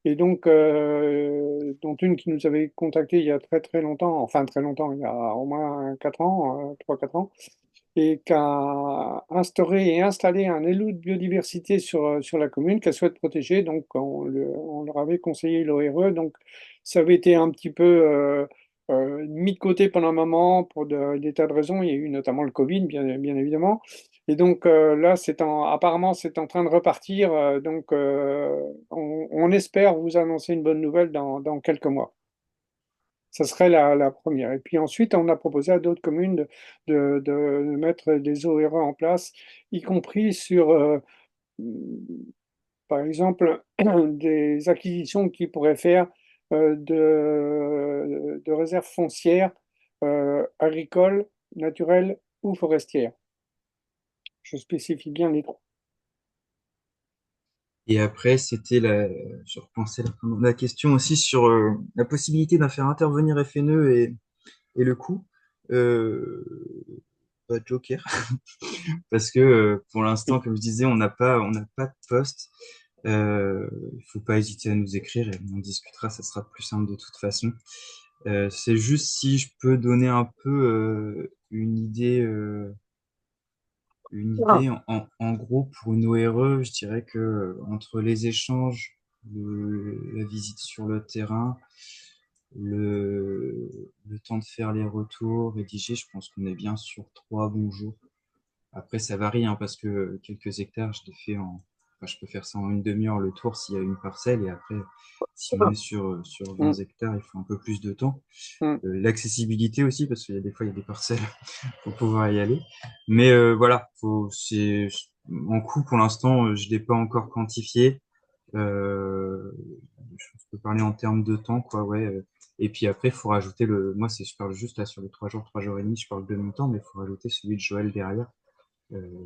et donc, dont une qui nous avait contacté il y a très très longtemps, enfin très longtemps, il y a au moins 4 ans, 3-4 ans, et qui a instauré et installé un élu de biodiversité sur la commune qu'elle souhaite protéger. Donc, on leur avait conseillé l'ORE. Donc, ça avait été un petit peu mis de côté pendant un moment pour des tas de raisons. Il y a eu notamment le Covid, bien évidemment. Et donc, là, apparemment, c'est en train de repartir. Donc, on espère vous annoncer une bonne nouvelle dans quelques mois. Ça serait la première. Et puis ensuite, on a proposé à d'autres communes de mettre des ORE en place, y compris sur, par exemple, des acquisitions qu'ils pourraient faire de réserves foncières agricoles, naturelles ou forestières. Je spécifie bien les trois. Et après, je repensais la question aussi sur la possibilité d'en faire intervenir FNE et le coût. Euh, pas Joker parce que pour l'instant, comme je disais, on n'a pas de poste. Il faut pas hésiter à nous écrire et on discutera, ça sera plus simple de toute façon. C'est juste si je peux donner un peu une idée en gros pour une ORE, je dirais que entre les échanges, la visite sur le terrain, le temps de faire les retours, rédiger, je pense qu'on est bien sur 3 bons jours. Après, ça varie, hein, parce que quelques hectares, je les fais enfin, je peux faire ça en une demi-heure le tour s'il y a une parcelle, et après, si on est sur 20 Mm, hectares, il faut un peu plus de temps. mm. L'accessibilité aussi, parce qu'il y a des fois, il y a des parcelles, pour pouvoir y aller. Mais voilà, en coût, pour l'instant, je l'ai pas encore quantifié. Je peux parler en termes de temps, quoi, ouais. Et puis après, il faut rajouter moi, je parle juste là sur les 3 jours et demi, je parle de mon temps, mais il faut rajouter celui de Joël derrière,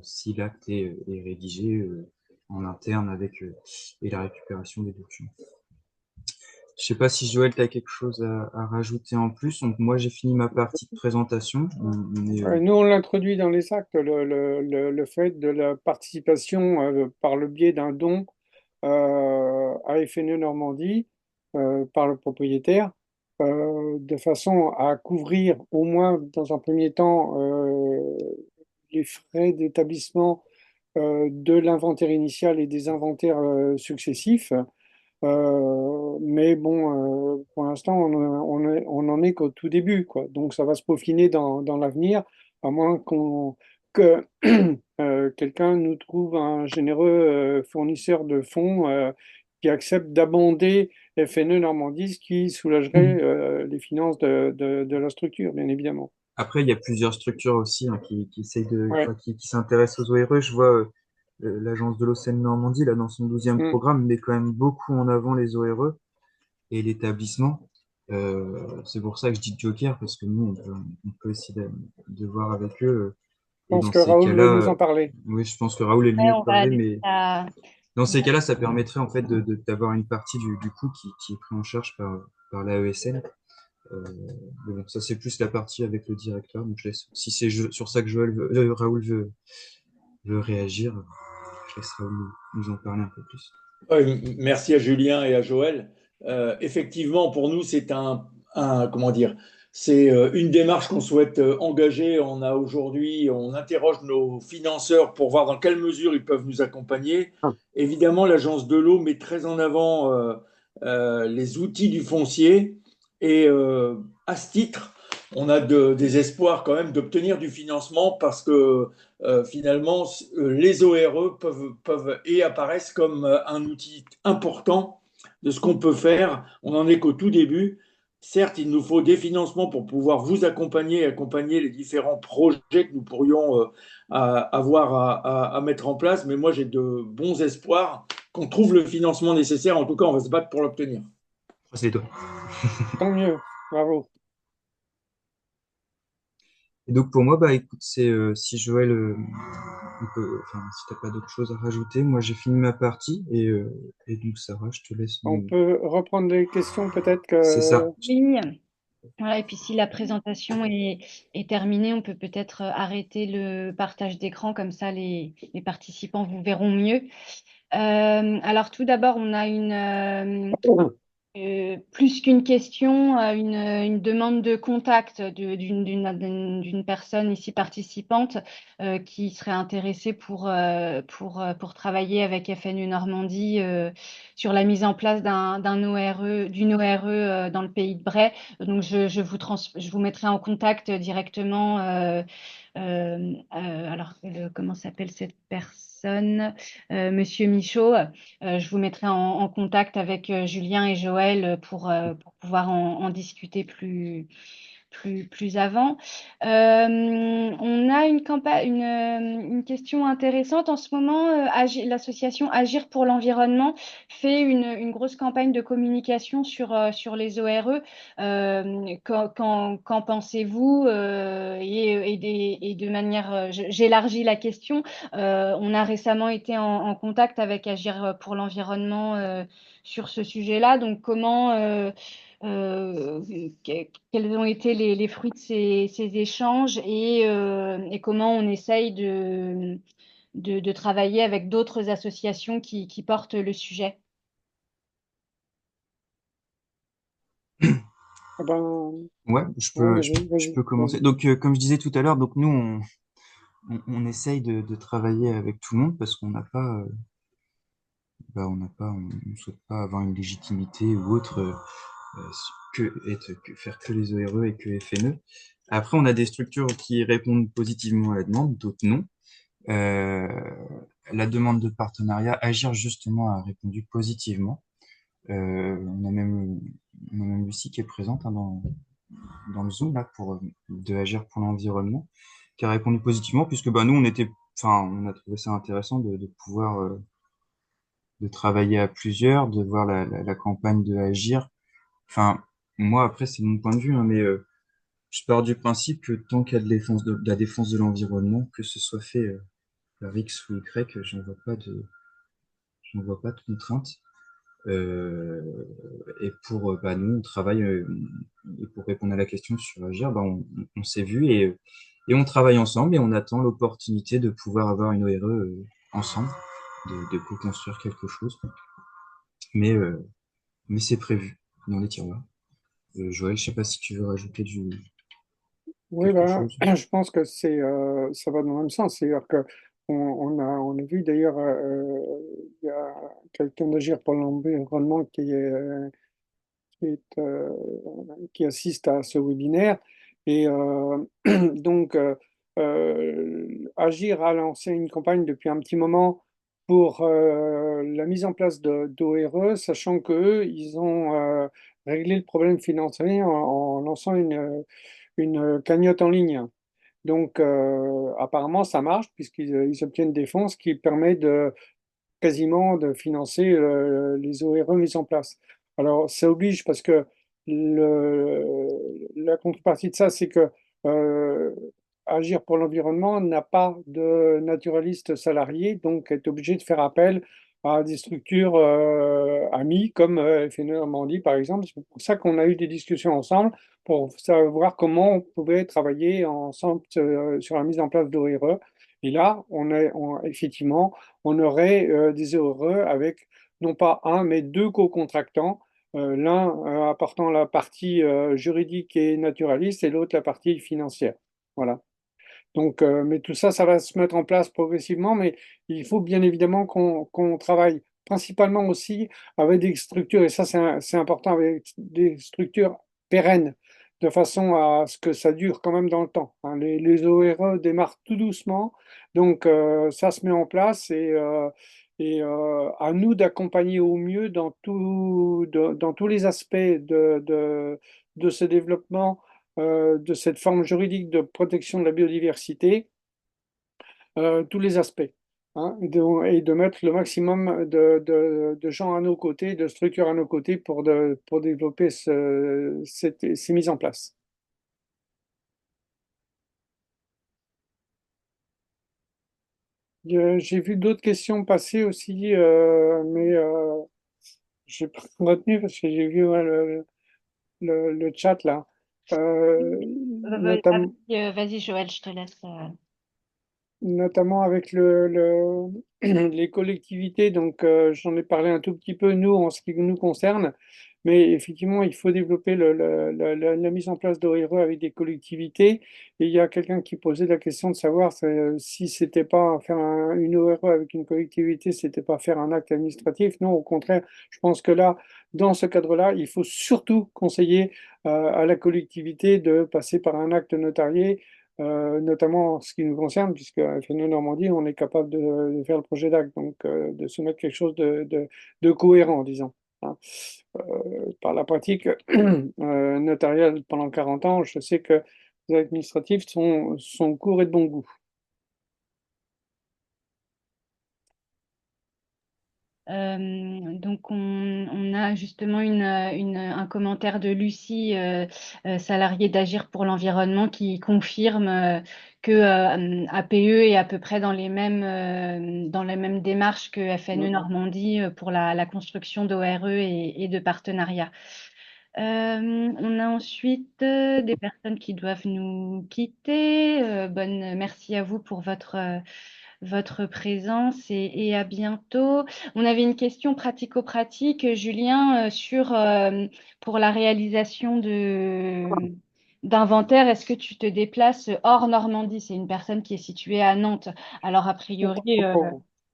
si l'acte est rédigé en interne et la récupération des documents. Je sais pas si Joël, tu as quelque chose à rajouter en plus. Donc, moi, j'ai fini ma partie de présentation. Nous, on l'introduit dans les actes, le fait de la participation par le biais d'un don à FNE Normandie par le propriétaire, de façon à couvrir au moins dans un premier temps les frais d'établissement de l'inventaire initial et des inventaires successifs. Mais bon, pour l'instant, on en est qu'au tout début, quoi. Donc, ça va se peaufiner dans l'avenir, à moins que quelqu'un nous trouve un généreux fournisseur de fonds qui accepte d'abonder FNE Normandie, ce qui soulagerait les finances de la structure, bien évidemment. Après, il y a plusieurs structures aussi, hein, qui essayent Ouais. enfin, qui s'intéressent aux ORE. Je vois l'agence de l'eau Seine-Normandie, là, dans son 12e Mm. programme, met quand même beaucoup en avant les ORE et l'établissement. C'est pour ça que je dis Joker, parce que nous, on peut essayer de voir avec eux. Je Et pense dans que ces Raoul veut cas-là, nous en parler. oui, je pense que Raoul est le Ouais, mieux on va parler, aller mais à... dans ces cas-là, ça permettrait en fait d'avoir une partie du coût qui est pris en charge par la ESN. Euh, mais bon, ça c'est plus la partie avec le directeur. Donc je laisse, si c'est sur ça que Raoul veut réagir, je laisse Raoul nous en parler un peu plus. Merci à Julien et à Joël. Effectivement, pour nous, c'est comment dire, c'est une démarche qu'on souhaite engager. On interroge nos financeurs pour voir dans quelle mesure ils peuvent nous accompagner. Évidemment, l'agence de l'eau met très en avant les outils du foncier et à ce titre, on a des espoirs quand même d'obtenir du financement parce que finalement, les ORE peuvent et apparaissent comme un outil important de ce qu'on peut faire. On n'en est qu'au tout début. Certes, il nous faut des financements pour pouvoir vous accompagner et accompagner les différents projets que nous pourrions avoir à mettre en place. Mais moi, j'ai de bons espoirs qu'on trouve le financement nécessaire. En tout cas, on va se battre pour l'obtenir. Croise les doigts. Tant mieux. Bravo. Et donc pour moi, bah écoute, c'est si Joël, enfin si t'as pas d'autre chose à rajouter, moi j'ai fini ma partie et donc Sarah, je te laisse On peut reprendre les questions, peut-être C'est que... ça. Oui. Voilà, et puis si la présentation est terminée, on peut peut-être arrêter le partage d'écran, comme ça les participants vous verront mieux. Alors tout d'abord, on a plus qu'une question, une demande de contact d'une personne ici participante qui serait intéressée pour travailler avec FNU Normandie sur la mise en place d'une ORE dans le pays de Bray. Donc je vous mettrai en contact directement. Alors, comment s'appelle cette personne? Monsieur Michaud. Je vous mettrai en contact avec Julien et Joël pour pouvoir en discuter plus avant. On a une question intéressante en ce moment. L'association Agir pour l'environnement fait une grosse campagne de communication sur les ORE. Qu'en pensez-vous et de manière, j'élargis la question. On a récemment été en contact avec Agir pour l'environnement sur ce sujet-là. Donc, euh, quels ont été les fruits de ces échanges et comment on essaye de travailler avec d'autres associations qui portent le sujet. Ah ben, Ouais, ouais, je peux commencer. vas-y. Donc, comme je disais tout à l'heure, donc nous, on essaye de travailler avec tout le monde parce qu'on n'a pas, on souhaite pas avoir une légitimité ou autre faire que les ORE et que FNE. Après, on a des structures qui répondent positivement à la demande, d'autres non. Euh, la demande de partenariat, Agir justement a répondu positivement. On a même Lucie qui est présente hein, dans le Zoom là pour de Agir pour l'environnement, qui a répondu positivement puisque bah nous on a trouvé ça intéressant de pouvoir de travailler à plusieurs, de voir la campagne de Agir. Enfin, moi après c'est mon point de vue, hein, mais je pars du principe que tant qu'il y a de la défense de l'environnement, que ce soit fait par X ou Y, je ne vois pas de contrainte. Euh, et pour bah, nous, on travaille, et pour répondre à la question sur Agir, bah, on s'est vu et on travaille ensemble et on attend l'opportunité de pouvoir avoir une ORE ensemble, de co-construire quelque chose. Mais, euh, mais c'est prévu dans les tiroirs. Joël, je sais pas si tu veux rajouter Oui, quelque ben, chose. je pense que ça va dans le même sens. C'est-à-dire que on a vu d'ailleurs, il y a quelqu'un d'Agir pour l'environnement qui est, qui assiste à ce webinaire. Et donc, Agir a lancé une campagne depuis un petit moment pour la mise en place d'ORE, sachant qu'eux, ils ont réglé le problème financier en lançant une cagnotte en ligne. Donc, apparemment, ça marche puisqu'ils obtiennent des fonds, ce qui permet quasiment de financer les ORE mis en place. Alors, ça oblige parce que la contrepartie de ça, c'est que euh, Agir pour l'environnement n'a pas de naturaliste salarié, donc est obligé de faire appel à des structures amies comme FNE Normandie, par exemple. C'est pour ça qu'on a eu des discussions ensemble pour savoir comment on pouvait travailler ensemble sur la mise en place d'ORE. Et là, effectivement, on aurait des heureux avec non pas un, mais deux co-contractants, l'un apportant la partie juridique et naturaliste et l'autre la partie financière. Voilà. Donc, mais tout ça, ça va se mettre en place progressivement, mais il faut bien évidemment qu'on travaille principalement aussi avec des structures, et ça c'est important, avec des structures pérennes, de façon à ce que ça dure quand même dans le temps. Hein. Les ORE démarrent tout doucement, donc ça se met en place et à nous d'accompagner au mieux dans tous les aspects de ce développement de cette forme juridique de protection de la biodiversité, tous les aspects, hein, et de mettre le maximum de gens à nos côtés, de structures à nos côtés pour développer ces mises en place. J'ai vu d'autres questions passer aussi, mais j'ai pas retenu parce que j'ai vu ouais, le chat là. Euh, notamment, Vas-y, Joël, je te laisse. notamment avec les collectivités. Donc, j'en ai parlé un tout petit peu, nous, en ce qui nous concerne. Mais effectivement, il faut développer la mise en place d'ORE avec des collectivités. Et il y a quelqu'un qui posait la question de savoir si c'était pas faire une ORE avec une collectivité, c'était pas faire un acte administratif. Non, au contraire, je pense que là, dans ce cadre-là, il faut surtout conseiller à la collectivité de passer par un acte notarié notamment en ce qui nous concerne, puisque à FNE Normandie, on est capable de faire le projet d'acte, donc de soumettre quelque chose de cohérent, disons. Hein. Par la pratique notariale pendant 40 ans, je sais que les administratifs sont courts et de bon goût. Donc, on a justement un commentaire de Lucie, salariée d'Agir pour l'environnement, qui confirme que APE est à peu près dans les mêmes démarches que FNE Mm. Normandie pour la construction d'ORE et de partenariats. On a ensuite des personnes qui doivent nous quitter. Merci à vous pour votre présence et à bientôt. On avait une question pratico-pratique, Julien, pour la réalisation d'inventaire. Est-ce que tu te déplaces hors Normandie? C'est une personne qui est située à Nantes. Alors, a priori,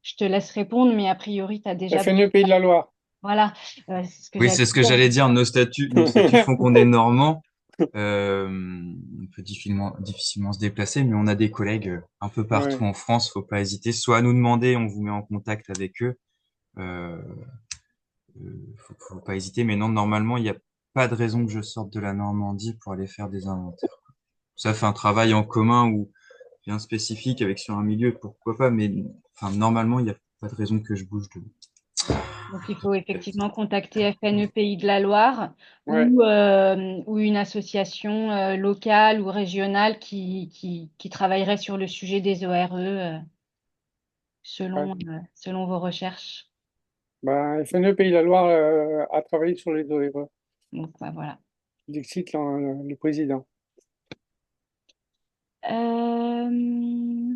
je te laisse répondre, mais a priori, tu as déjà... FNE Pays de la Loire. Voilà, c'est ce que Oui, j'allais c'est ce que dire. j'allais dire. Nos statuts font qu'on est normand. On peut difficilement se déplacer, mais on a des collègues un peu partout Ouais. en France. Faut pas hésiter, soit à nous demander, on vous met en contact avec eux. Euh, faut pas hésiter. Mais non, normalement, il n'y a pas de raison que je sorte de la Normandie pour aller faire des inventaires. Ça fait un travail en commun ou bien spécifique avec sur un milieu, pourquoi pas. Mais enfin, normalement, il n'y a pas de raison que je bouge de. Donc, il faut effectivement contacter FNE Pays de la Loire Ouais. ou une association locale ou régionale qui travaillerait sur le sujet des ORE Ouais. selon vos recherches. Ben, FNE Pays de la Loire a travaillé sur les ORE. Donc, voilà. Dixit le président. Euh,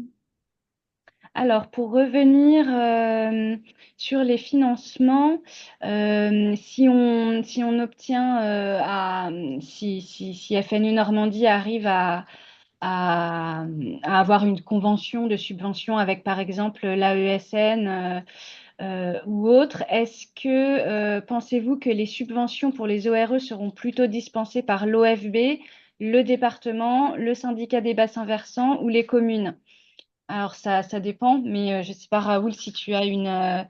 Alors, pour revenir sur les financements, si on obtient si FNU Normandie arrive à, à avoir une convention de subvention avec, par exemple, l'AESN ou autre, est-ce que pensez-vous que les subventions pour les ORE seront plutôt dispensées par l'OFB, le département, le syndicat des bassins versants ou les communes? Alors, ça dépend, mais je ne sais pas, Raoul, si tu as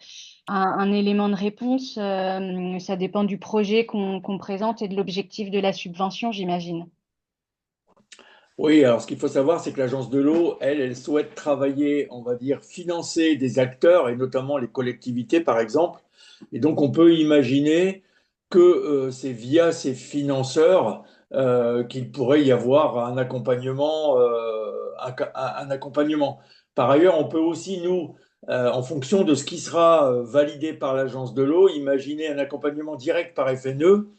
un élément de réponse. Ça dépend du projet qu'on présente et de l'objectif de la subvention, j'imagine. Oui, alors ce qu'il faut savoir, c'est que l'agence de l'eau, elle souhaite travailler, on va dire, financer des acteurs, et notamment les collectivités, par exemple. Et donc, on peut imaginer que c'est via ces financeurs qu'il pourrait y avoir un accompagnement, un accompagnement. Par ailleurs, on peut aussi, nous, en fonction de ce qui sera validé par l'agence de l'eau, imaginer un accompagnement direct par FNE,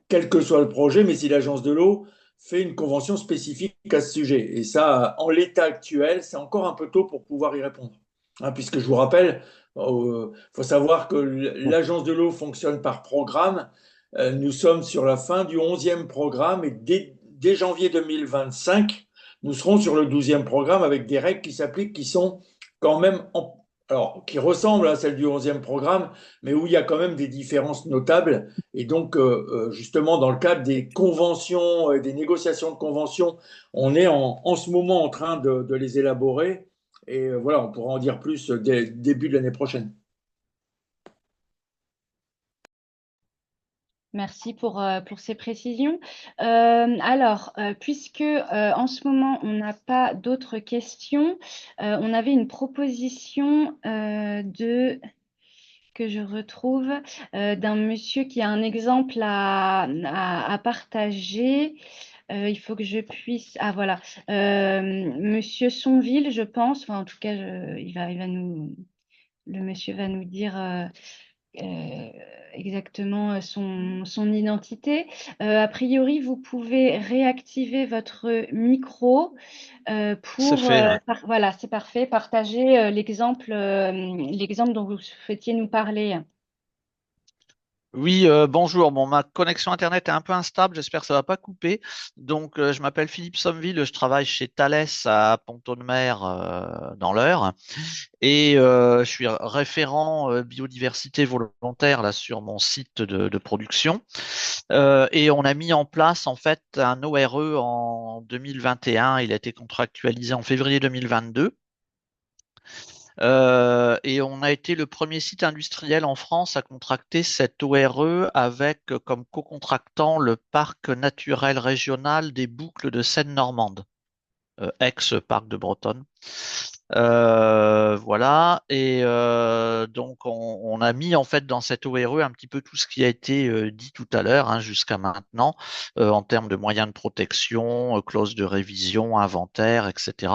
quel que soit le projet, mais si l'agence de l'eau fait une convention spécifique à ce sujet. Et ça, en l'état actuel, c'est encore un peu tôt pour pouvoir y répondre. Hein, puisque je vous rappelle, il faut savoir que l'agence de l'eau fonctionne par programme. Nous sommes sur la fin du 11e programme et dès janvier 2025, nous serons sur le 12e programme avec des règles qui s'appliquent qui sont quand même alors, qui ressemblent à celles du 11e programme, mais où il y a quand même des différences notables. Et donc, justement, dans le cadre des conventions, des négociations de conventions, on est en ce moment en train de les élaborer. Et voilà, on pourra en dire plus dès le début de l'année prochaine. Merci pour ces précisions. Puisque en ce moment, on n'a pas d'autres questions, on avait une proposition que je retrouve d'un monsieur qui a un exemple à partager. Il faut que je puisse. Ah voilà, Monsieur Sonville, je pense. Enfin, en tout cas, le monsieur va nous dire euh, exactement son identité. A priori, vous pouvez réactiver votre micro C'est pour. fait, ouais. Voilà, c'est parfait. Partager l'exemple dont vous souhaitiez nous parler. Oui, bonjour. Bon, ma connexion Internet est un peu instable. J'espère que ça va pas couper. Donc, je m'appelle Philippe Sommeville. Je travaille chez Thales à Pont-de-Mer dans l'Eure. Et je suis référent biodiversité volontaire là sur mon site de production. Et on a mis en place en fait un ORE en 2021. Il a été contractualisé en février 2022. Et on a été le premier site industriel en France à contracter cet ORE avec comme co-contractant le parc naturel régional des Boucles de Seine-Normande, ex-parc de Bretonne. Voilà, et donc on a mis en fait dans cette ORE un petit peu tout ce qui a été dit tout à l'heure hein, jusqu'à maintenant en termes de moyens de protection, clauses de révision, inventaire, etc.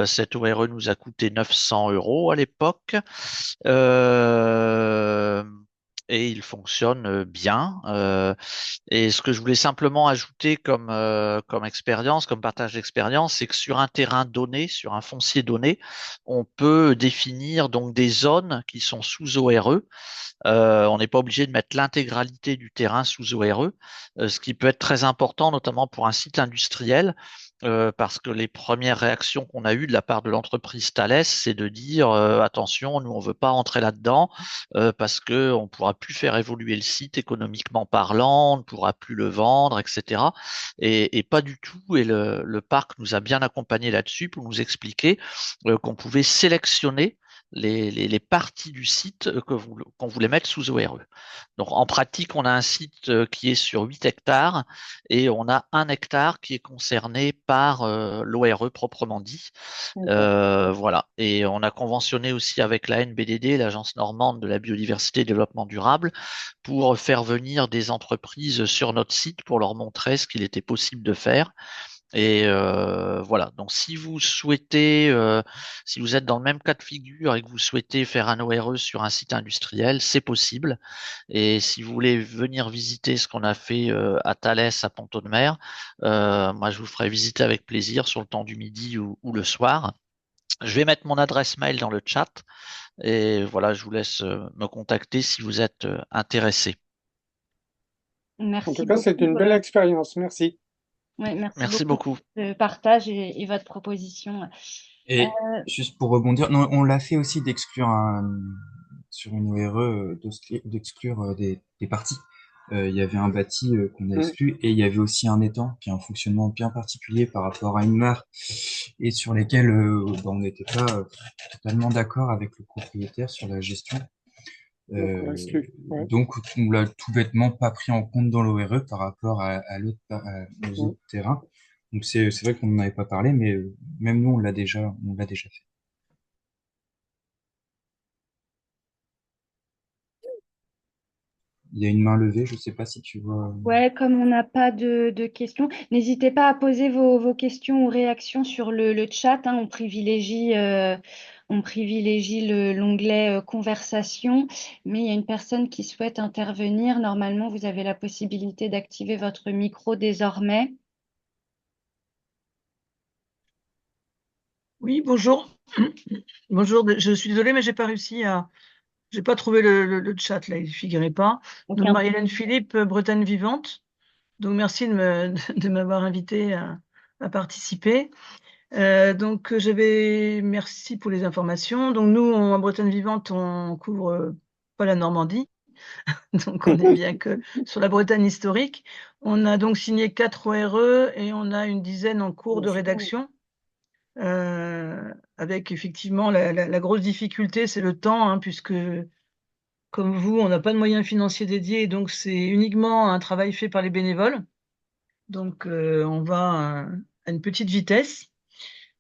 Cette ORE nous a coûté 900 € à l'époque. Euh, et il fonctionne bien. Et ce que je voulais simplement ajouter comme expérience, comme partage d'expérience, c'est que sur un terrain donné, sur un foncier donné, on peut définir donc des zones qui sont sous ORE. On n'est pas obligé de mettre l'intégralité du terrain sous ORE, ce qui peut être très important, notamment pour un site industriel, parce que les premières réactions qu'on a eues de la part de l'entreprise Thales, c'est de dire attention, nous on veut pas rentrer là-dedans parce que on pourra plus faire évoluer le site économiquement parlant, on ne pourra plus le vendre, etc. Et pas du tout. Et le parc nous a bien accompagnés là-dessus pour nous expliquer qu'on pouvait sélectionner les parties du site qu'on voulait mettre sous ORE. Donc en pratique, on a un site qui est sur 8 hectares et on a 1 hectare qui est concerné par l'ORE proprement dit. Voilà. Et on a conventionné aussi avec la NBDD, l'Agence normande de la biodiversité et développement durable, pour faire venir des entreprises sur notre site pour leur montrer ce qu'il était possible de faire. Et voilà. Donc, si vous souhaitez, si vous êtes dans le même cas de figure et que vous souhaitez faire un ORE sur un site industriel, c'est possible. Et si vous voulez venir visiter ce qu'on a fait à Thalès, à Pont-de-Mer, moi, je vous ferai visiter avec plaisir sur le temps du midi ou le soir. Je vais mettre mon adresse mail dans le chat et voilà, je vous laisse me contacter si vous êtes intéressé. En Merci tout cas, c'est beaucoup. une belle expérience. Merci. Ouais, Merci beaucoup beaucoup. pour le partage et votre proposition. Et juste pour rebondir, non, on l'a fait aussi d'exclure sur une ORE, d'exclure des parties. Il y avait un bâti qu'on a exclu et il y avait aussi un étang qui a un fonctionnement bien particulier par rapport à une mare et sur lesquels on n'était pas totalement d'accord avec le propriétaire sur la gestion. Donc, on l'exclut. Ouais. Donc, on l'a tout bêtement pas pris en compte dans l'ORE par rapport aux autres terrains. Donc, c'est vrai qu'on n'en avait pas parlé, mais même nous, on l'a déjà fait. Il y a une main levée, je sais pas si tu vois. Ouais, comme on n'a pas de questions, n'hésitez pas à poser vos questions ou réactions sur le chat, hein. On privilégie l'onglet conversation, mais il y a une personne qui souhaite intervenir. Normalement, vous avez la possibilité d'activer votre micro désormais. Oui, bonjour. Bonjour, je suis désolée, mais j'ai pas réussi à. J'ai pas trouvé le chat là, il ne figurait pas. Donc, Marie-Hélène Philippe, Bretagne Vivante. Donc, merci de m'avoir invité à participer. Merci pour les informations. Donc, nous, en Bretagne Vivante, on couvre pas la Normandie. Donc, on est bien que sur la Bretagne historique. On a donc signé 4 ORE et on a une dizaine en cours de rédaction. Avec effectivement la grosse difficulté, c'est le temps, hein, puisque comme vous, on n'a pas de moyens financiers dédiés, donc c'est uniquement un travail fait par les bénévoles. Donc on va à une petite vitesse.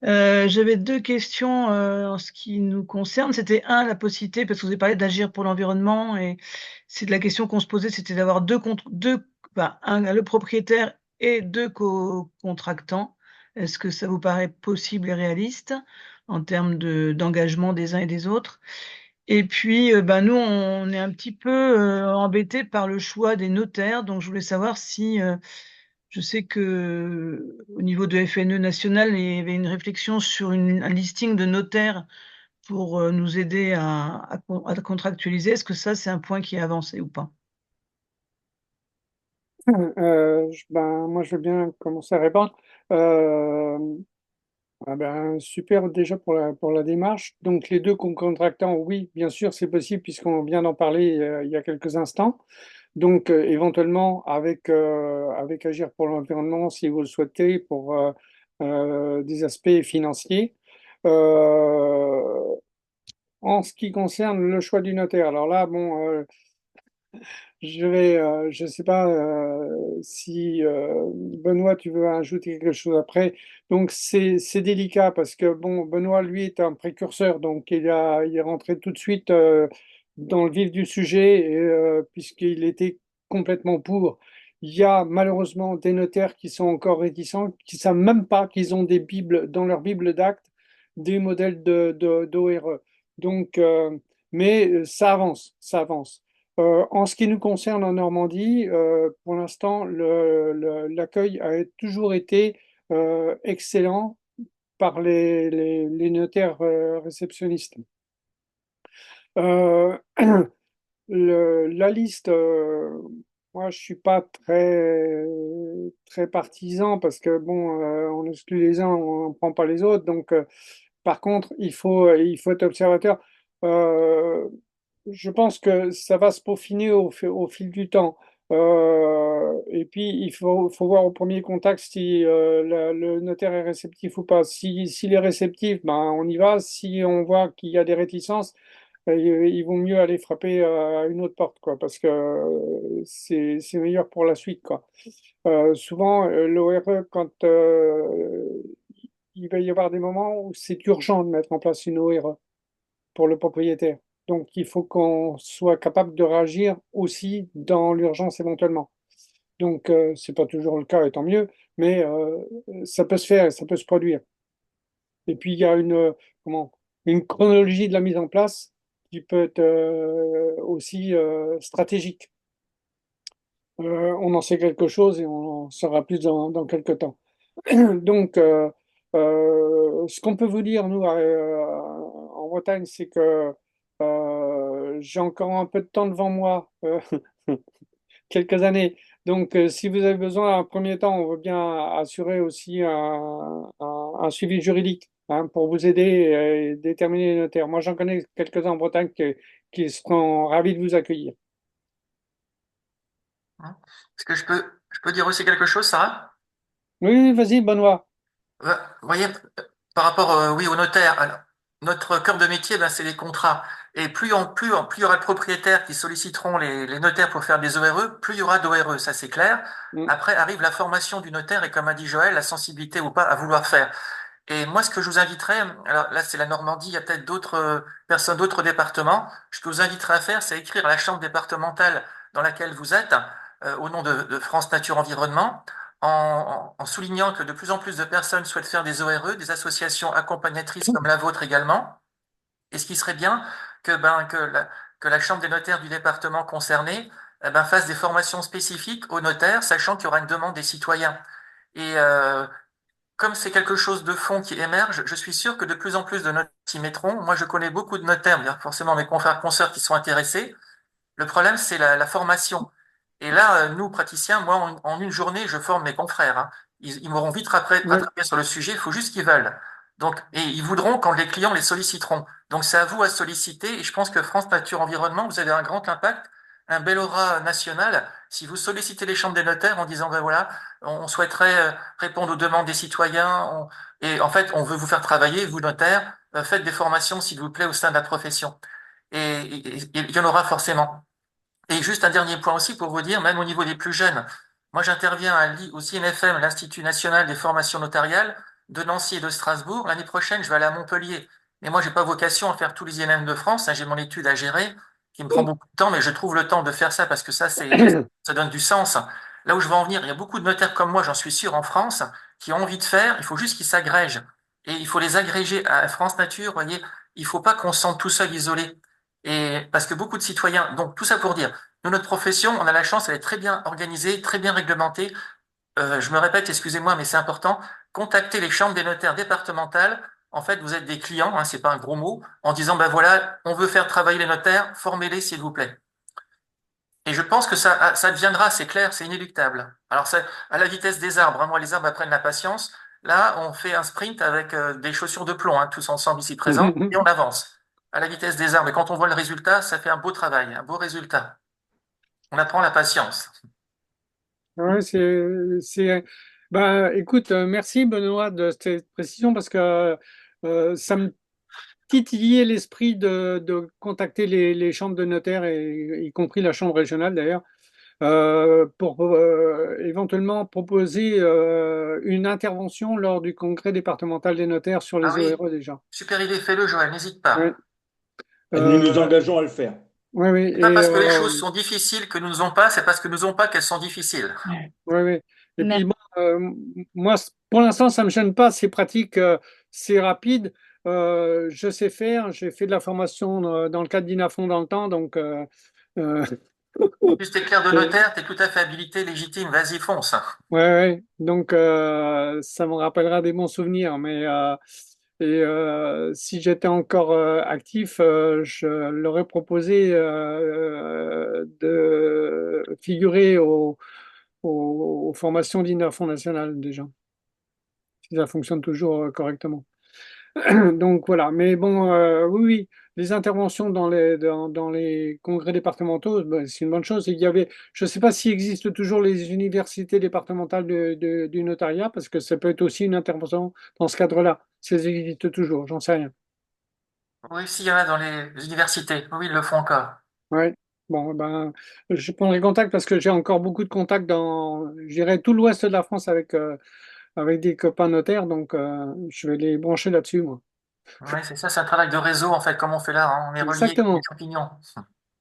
J'avais 2 questions en ce qui nous concerne. C'était la possibilité, parce que vous avez parlé d'agir pour l'environnement, et c'est de la question qu'on se posait, c'était d'avoir le propriétaire et 2 co-contractants. Est-ce que ça vous paraît possible et réaliste en termes d'engagement des uns et des autres? Et puis, nous, on est un petit peu embêtés par le choix des notaires. Donc, je voulais savoir si, je sais que au niveau de FNE national, il y avait une réflexion sur un listing de notaires pour nous aider à contractualiser. Est-ce que ça, c'est un point qui est avancé ou pas? Moi, je veux bien commencer à répondre. Super déjà pour la démarche. Donc, les 2 contractants, oui, bien sûr, c'est possible puisqu'on vient d'en parler il y a quelques instants. Donc, éventuellement, avec Agir pour l'environnement, si vous le souhaitez, pour des aspects financiers. En ce qui concerne le choix du notaire, alors là, bon, je sais pas si Benoît, tu veux ajouter quelque chose après. Donc c'est délicat parce que bon, Benoît, lui, est un précurseur, donc il est rentré tout de suite dans le vif du sujet et, puisqu'il était complètement pour. Il y a malheureusement des notaires qui sont encore réticents, qui savent même pas qu'ils ont des bibles dans leur bible d'actes, des modèles d'ORE. Donc, mais ça avance, ça avance. En ce qui nous concerne en Normandie, pour l'instant, l'accueil a toujours été excellent par les notaires réceptionnistes. Euh, la liste, moi, je suis pas très partisan parce que bon, on exclut les uns, on prend pas les autres. Donc, par contre, il faut être observateur. Euh, je pense que ça va se peaufiner au fil du temps. Et puis, il faut voir au premier contact si le notaire est réceptif ou pas. S'il est réceptif, ben, on y va. Si on voit qu'il y a des réticences, il vaut mieux aller frapper à une autre porte, quoi, parce que c'est meilleur pour la suite, quoi. Souvent, l'ORE, quand il va y avoir des moments où c'est urgent de mettre en place une ORE pour le propriétaire. Donc, il faut qu'on soit capable de réagir aussi dans l'urgence éventuellement. Donc, c'est pas toujours le cas, et tant mieux, mais ça peut se faire, et ça peut se produire. Et puis, il y a une chronologie de la mise en place qui peut être aussi stratégique. On en sait quelque chose et on en saura plus dans quelques temps. Donc, ce qu'on peut vous dire, nous, en Bretagne, c'est que j'ai encore un peu de temps devant moi, quelques années. Donc, si vous avez besoin, un premier temps, on veut bien assurer aussi un suivi juridique, hein, pour vous aider et déterminer les notaires. Moi, j'en connais quelques-uns en Bretagne qui seront ravis de vous accueillir. Est-ce que je peux dire aussi quelque chose, Sarah? Oui, vas-y, Benoît. Vous voyez, par rapport, oui, au notaire, alors, notre cœur de métier, ben, c'est les contrats. Et plus il y aura de propriétaires qui solliciteront les notaires pour faire des ORE, plus il y aura d'ORE, ça c'est clair. Mm. Après arrive la formation du notaire et comme a dit Joël, la sensibilité ou pas à vouloir faire. Et moi, ce que je vous inviterais, alors là c'est la Normandie, il y a peut-être d'autres personnes, d'autres départements, ce que je vous inviterais à faire, c'est écrire à la chambre départementale dans laquelle vous êtes, au nom de France Nature Environnement, en soulignant que de plus en plus de personnes souhaitent faire des ORE, des associations accompagnatrices comme la vôtre également. Et ce qui serait bien que la Chambre des notaires du département concerné fasse des formations spécifiques aux notaires, sachant qu'il y aura une demande des citoyens. Et comme c'est quelque chose de fond qui émerge, je suis sûr que de plus en plus de notaires s'y mettront. Moi, je connais beaucoup de notaires, bien forcément mes confrères consoeurs qui sont intéressés. Le problème, c'est la formation. Et là, nous, praticiens, moi, en une journée, je forme mes confrères, hein. Ils m'auront vite Ouais. rattrapé sur le sujet, il faut juste qu'ils veulent. Donc, et ils voudront quand les clients les solliciteront. Donc, c'est à vous à solliciter. Et je pense que France Nature Environnement, vous avez un grand impact, un bel aura national. Si vous sollicitez les chambres des notaires en disant, ben voilà, on souhaiterait répondre aux demandes des citoyens, et en fait, on veut vous faire travailler, vous notaires, faites des formations, s'il vous plaît, au sein de la profession. Et il y en aura forcément. Et juste un dernier point aussi pour vous dire, même au niveau des plus jeunes, moi j'interviens au CNFM, l'Institut national des formations notariales de Nancy et de Strasbourg. L'année prochaine, je vais aller à Montpellier. Mais moi, j'ai pas vocation à faire tous les INM de France, hein. J'ai mon étude à gérer qui me prend beaucoup de temps, mais je trouve le temps de faire ça parce que ça donne du sens. Là où je veux en venir, il y a beaucoup de notaires comme moi, j'en suis sûr, en France, qui ont envie de faire. Il faut juste qu'ils s'agrègent. Et il faut les agréger à France Nature, vous voyez. Il faut pas qu'on se sente tout seul, isolé. Et parce que beaucoup de citoyens, donc tout ça pour dire, nous, notre profession, on a la chance, elle est très bien organisée, très bien réglementée. Je me répète, excusez-moi, mais c'est important. Contactez les chambres des notaires départementales. En fait, vous êtes des clients, hein, c'est pas un gros mot, en disant, ben voilà, on veut faire travailler les notaires, formez-les, s'il vous plaît. Et je pense que ça deviendra, c'est clair, c'est inéluctable. Alors, c'est à la vitesse des arbres, hein. Moi, les arbres apprennent la patience. Là, on fait un sprint avec des chaussures de plomb, hein, tous ensemble ici présents, et on avance à la vitesse des arbres. Et quand on voit le résultat, ça fait un beau travail, un beau résultat. On apprend la patience. Ouais, bah, écoute, merci Benoît de cette précision parce que ça me titillait l'esprit de contacter les chambres de notaires, et y compris la chambre régionale d'ailleurs, pour éventuellement proposer une intervention lors du congrès départemental des notaires sur Ah les oui, ORE déjà. super idée, fais-le, Joël, n'hésite Ouais, pas. Nous nous euh, engageons à le faire. ouais, ouais, C'est pas parce que les choses sont difficiles que nous n'osons pas, c'est parce que nous n'osons pas qu'elles sont difficiles. ouais, ouais. Et puis Merci. bon, moi, pour l'instant, ça me gêne pas. C'est pratique, c'est rapide. Je sais faire. J'ai fait de la formation dans le cadre d'INAFON dans le temps, donc Euh, Juste t'es clerc de et- notaire, t'es tout à fait habilité, légitime, vas-y, fonce. ouais, ouais. Donc, ça me rappellera des bons souvenirs. Si j'étais encore actif, je leur ai proposé de figurer aux formations d'INA Fonds National déjà, si ça fonctionne toujours correctement. Donc voilà, mais bon, oui, oui, les interventions dans les congrès départementaux, ben, c'est une bonne chose. Il y avait, je ne sais pas s'il existe toujours les universités départementales du notariat, parce que ça peut être aussi une intervention dans ce cadre-là. Si elles existent toujours, j'en sais rien. Oui, s'il y en a dans les universités, oui, ils le font encore. Ouais. Bon, ben, je prendrai contact parce que j'ai encore beaucoup de contacts dans, je dirais, tout l'ouest de la France avec des copains notaires, donc je vais les brancher là-dessus, moi. Oui, c'est ça, c'est un travail de réseau, en fait, comme on fait là, hein, on est reliés comme des Exactement, champignons.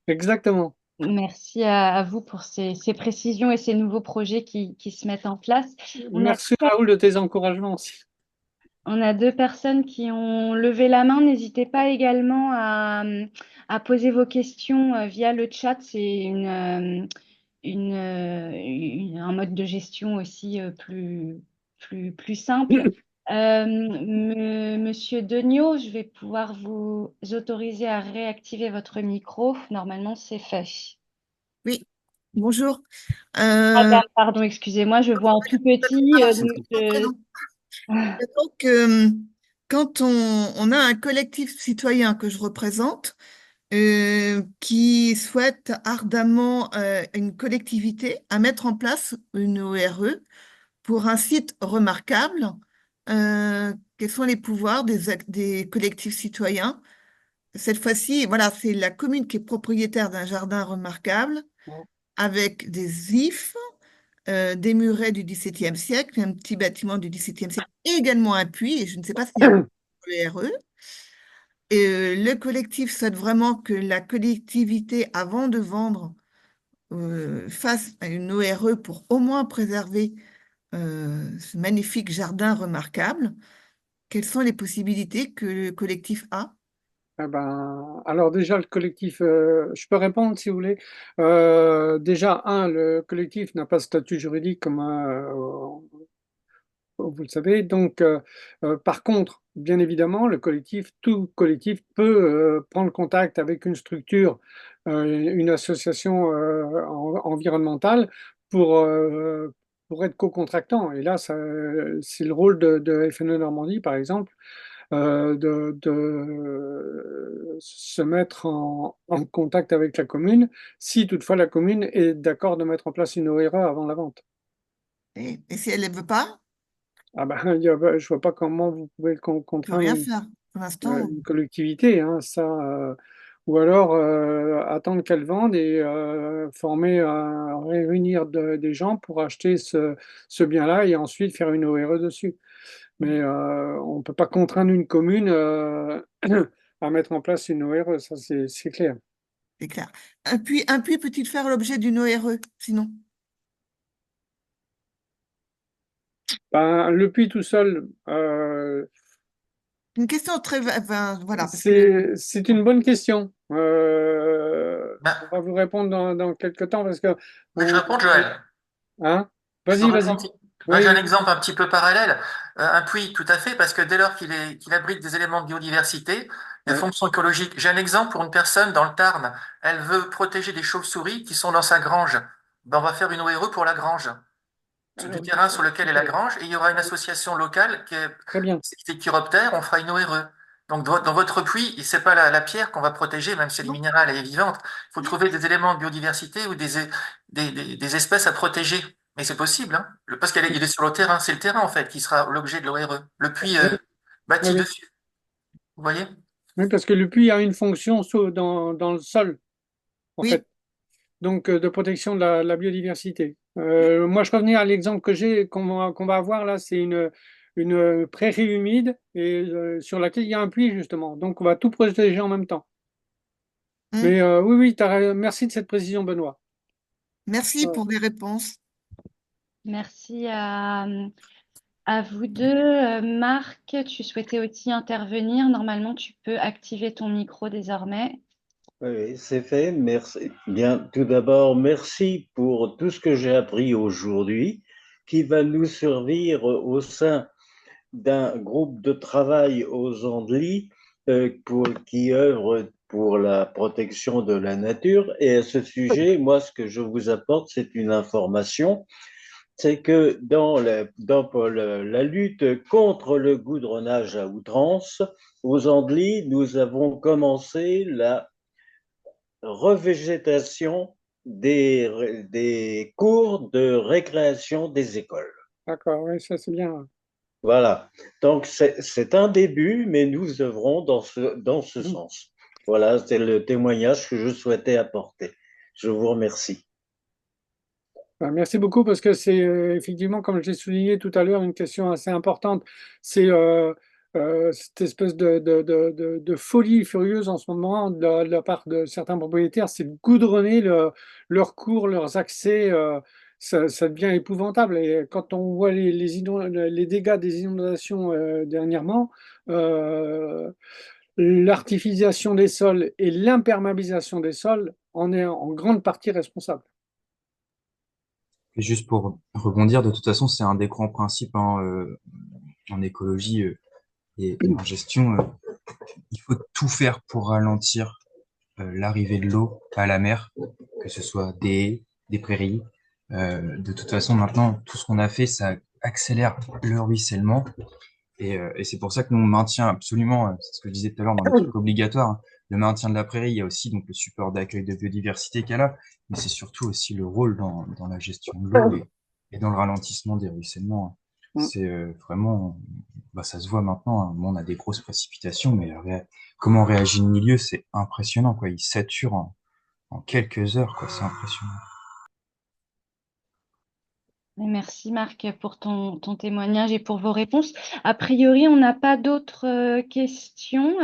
exactement. Merci à vous pour ces précisions et ces nouveaux projets qui se mettent en place. On a, Merci Raoul de tes encouragements aussi. on a deux personnes qui ont levé la main. N'hésitez pas également à poser vos questions via le chat. C'est un mode de gestion aussi plus simple. Monsieur Degnaud, je vais pouvoir vous autoriser à réactiver votre micro. Normalement, c'est fait. Oui, bonjour. Madame, pardon, excusez-moi, je vois en tout petit. Voilà, je suis au prénom. Donc, quand on a un collectif citoyen que je représente, qui souhaite ardemment une collectivité à mettre en place une ORE pour un site remarquable, quels sont les pouvoirs des collectifs citoyens? Cette fois-ci, voilà, c'est la commune qui est propriétaire d'un jardin remarquable avec des ifs, des murets du XVIIe siècle, un petit bâtiment du XVIIe siècle, et également un puits, et je ne sais pas s'il y a un le RE. Et le collectif souhaite vraiment que la collectivité, avant de vendre, fasse une ORE pour au moins préserver ce magnifique jardin remarquable. Quelles sont les possibilités que le collectif a? Ah ben, alors déjà, le collectif, je peux répondre si vous voulez. Déjà, le collectif n'a pas de statut juridique comme vous le savez. Donc, par contre, bien évidemment, tout collectif peut prendre contact avec une structure, une association environnementale pour, euh, pour être co-contractant. Et là, c'est le rôle de FNE Normandie, par exemple, de se mettre en contact avec la commune, si toutefois la commune est d'accord de mettre en place une ORE avant la vente. Et si elle ne veut pas, Ah ben, je vois pas comment vous pouvez on ne peut contraindre rien faire. Pour l'instant, une collectivité, hein, ça, ou alors attendre qu'elle vende et réunir des gens pour acheter ce bien-là et ensuite faire une ORE dessus. Mais on ne peut pas contraindre une commune à mettre en place une ORE, ça c'est clair. c'est clair. Un puits peut-il faire l'objet d'une ORE, sinon? Ben, le puits tout seul, Une question très... enfin, voilà, parce que... c'est une bonne question. On Ben, va vous répondre dans quelques temps parce que je on, réponds, Joël. hein? Je peux Vas-y, vas-y. répondre. Ben, Oui, j'ai un oui. exemple un petit peu parallèle. Un puits, tout à fait, parce que dès lors qu'il abrite des éléments de biodiversité, des Ouais. fonctions écologiques. J'ai un exemple pour une personne dans le Tarn. Elle veut protéger des chauves-souris qui sont dans sa grange. Ben, on va faire une ORE pour la grange, du terrain sur lequel est la grange, et il y aura une association locale Très bien. c'est Chiroptère, on fera une ORE. Donc, dans votre puits, c'est pas la pierre qu'on va protéger, même si elle est Non, minérale, elle est vivante. Il faut trouver des éléments de biodiversité ou des espèces à protéger. Mais c'est possible, hein. Parce il est sur le terrain. C'est le terrain, en fait, qui sera l'objet de l'ORE. Le puits Oui, oui, bâti oui. dessus. Vous voyez? Oui, parce que le puits a une fonction dans le sol, en oui, fait, donc de protection de la biodiversité. Moi, je revenais à l'exemple qu'on va avoir là, c'est une prairie humide et sur laquelle il y a un puits, justement. Donc, on va tout protéger en même temps. hein. Mais oui, oui, merci de cette précision, Benoît. Merci Ouais. pour les réponses. Merci à vous deux. Marc, tu souhaitais aussi intervenir. Normalement, tu peux activer ton micro désormais. Oui, oui, c'est fait. Merci. Bien, tout d'abord, merci pour tout ce que j'ai appris aujourd'hui, qui va nous servir au sein d'un groupe de travail aux Andelys qui œuvre pour la protection de la nature. Et à ce sujet, moi, ce que je vous apporte, c'est une information, c'est que dans la lutte contre le goudronnage à outrance, aux Andelys, nous avons commencé la revégétation des cours de récréation des écoles. D'accord, oui, ça c'est bien. Voilà. Donc, c'est un début, mais nous œuvrons dans ce sens. Voilà, c'est le témoignage que je souhaitais apporter. Je vous remercie. Ben, merci beaucoup parce que c'est effectivement, comme je l'ai souligné tout à l'heure, une question assez importante. C'est cette espèce de folie furieuse en ce moment de la part de certains propriétaires, c'est de goudronner leurs cours, leurs accès. Ça devient épouvantable. Et quand on voit les dégâts des inondations dernièrement, euh, l'artificialisation des sols et l'imperméabilisation des sols en est en grande partie responsable. Et juste pour rebondir, de toute façon, c'est un des grands principes hein, en écologie et en gestion. Il faut tout faire pour ralentir l'arrivée de l'eau à la mer, que ce soit des haies, des prairies. De toute façon, maintenant, tout ce qu'on a fait, ça accélère le ruissellement. Et c'est pour ça que nous, on maintient absolument, c'est ce que je disais tout à l'heure dans les trucs obligatoires, hein, le maintien de la prairie. Il y a aussi donc le support d'accueil de biodiversité qu'elle a, mais c'est surtout aussi le rôle dans la gestion de l'eau et dans le ralentissement des ruissellements. C'est vraiment, bah, ça se voit maintenant. Hein. Bon, on a des grosses précipitations, mais comment réagit le milieu, c'est impressionnant, quoi. Il sature en quelques heures, quoi. C'est impressionnant. Merci Marc pour ton témoignage et pour vos réponses. A priori, on n'a pas d'autres questions.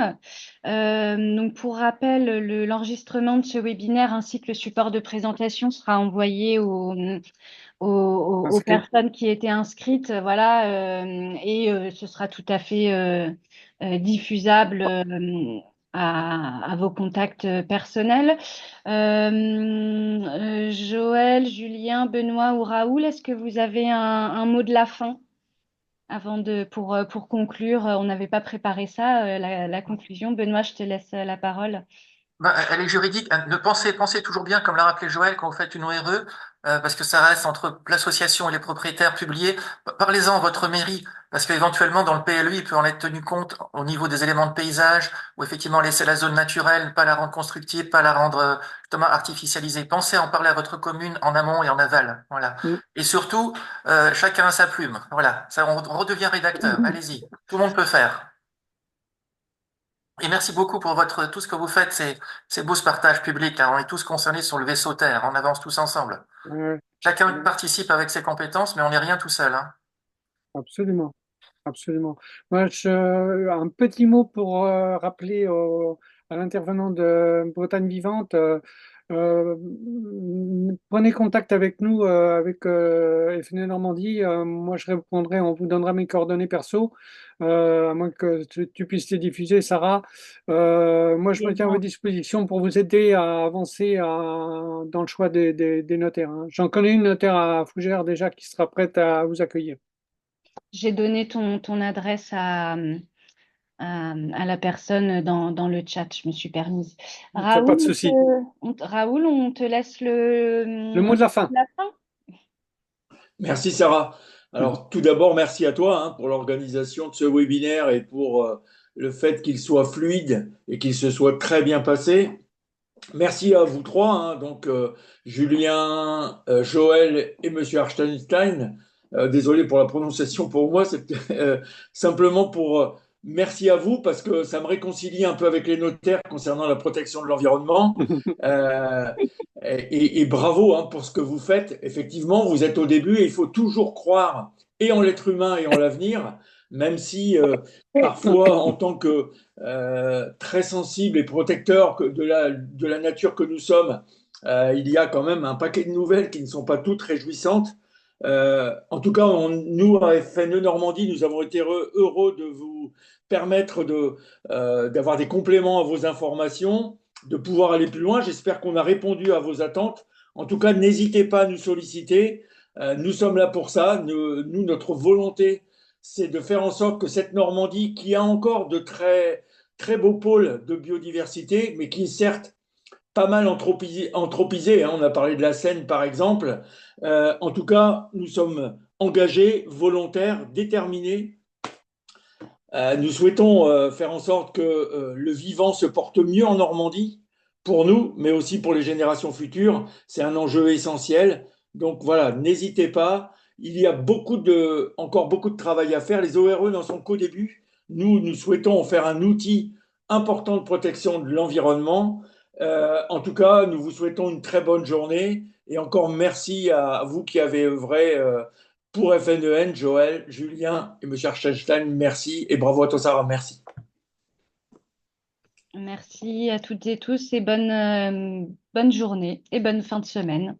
Donc pour rappel, l'enregistrement de ce webinaire ainsi que le support de présentation sera envoyé aux personnes qui étaient inscrites, voilà, et ce sera tout à fait diffusable à vos contacts personnels. Joël, Julien, Benoît ou Raoul, est-ce que vous avez un mot de la fin pour conclure? On n'avait pas préparé ça, la conclusion. Benoît, je te laisse la parole. Ben, elle est juridique. Pensez toujours bien, comme l'a rappelé Joël, quand vous faites une ORE, parce que ça reste entre l'association et les propriétaires publiés. Parlez-en à votre mairie, parce qu'éventuellement, dans le PLU, il peut en être tenu compte au niveau des éléments de paysage, ou effectivement laisser la zone naturelle, pas la rendre constructive, pas la rendre justement artificialisée. Pensez à en parler à votre commune en amont et en aval. Voilà. Et surtout, chacun a sa plume. Voilà. Ça, on redevient rédacteur. Allez-y. Tout le monde peut faire. Et merci beaucoup pour tout ce que vous faites. C'est beau ce partage public, là. On est tous concernés sur le vaisseau Terre. On avance tous ensemble. Chacun participe avec ses compétences, mais on n'est rien tout seul, hein. Absolument, absolument. Moi, un petit mot pour rappeler à l'intervenant de Bretagne Vivante. Euh, Prenez contact avec nous, avec FNE Normandie. Moi, je répondrai, on vous donnera mes coordonnées perso, à moins que tu puisses les diffuser, Sarah. Moi, je me tiens à votre disposition pour vous aider à avancer dans le choix des notaires, hein. J'en connais une notaire à Fougères déjà qui sera prête à vous accueillir. J'ai donné ton adresse à la personne dans le chat, je me suis permise. Raoul, pas de souci. Raoul, on te laisse le mot de la fin. Merci Sarah. Alors tout d'abord, merci à toi hein, pour l'organisation de ce webinaire et pour le fait qu'il soit fluide et qu'il se soit très bien passé. Merci à vous trois, hein, donc Julien, Joël et Monsieur Arstenstein. Désolé pour la prononciation pour moi, c'est simplement pour merci à vous parce que ça me réconcilie un peu avec les notaires concernant la protection de l'environnement. Et bravo hein, pour ce que vous faites. Effectivement, vous êtes au début et il faut toujours croire et en l'être humain et en l'avenir, même si parfois, en tant que très sensible et protecteur de la nature que nous sommes, il y a quand même un paquet de nouvelles qui ne sont pas toutes réjouissantes. En tout cas, nous, à FNE Normandie, nous avons été heureux de vous permettre d'avoir des compléments à vos informations de pouvoir aller plus loin. J'espère qu'on a répondu à vos attentes. En tout cas, n'hésitez pas à nous solliciter. Nous sommes là pour ça. Notre volonté, c'est de faire en sorte que cette Normandie, qui a encore de très, très beaux pôles de biodiversité, mais qui est certes pas mal anthropisée, hein. On a parlé de la Seine, par exemple. En tout cas, nous sommes engagés, volontaires, déterminés. Nous souhaitons faire en sorte que le vivant se porte mieux en Normandie, pour nous, mais aussi pour les générations futures. C'est un enjeu essentiel. Donc voilà, n'hésitez pas. Il y a encore beaucoup de travail à faire. Les ORE n'en sont qu'au début. Nous souhaitons en faire un outil important de protection de l'environnement. En tout cas, nous vous souhaitons une très bonne journée. Et encore merci à vous qui avez œuvré pour FNEN, Joël, Julien et M. Archenstein, merci. Et bravo à toi, Sarah, merci. Merci à toutes et tous et bonne journée et bonne fin de semaine.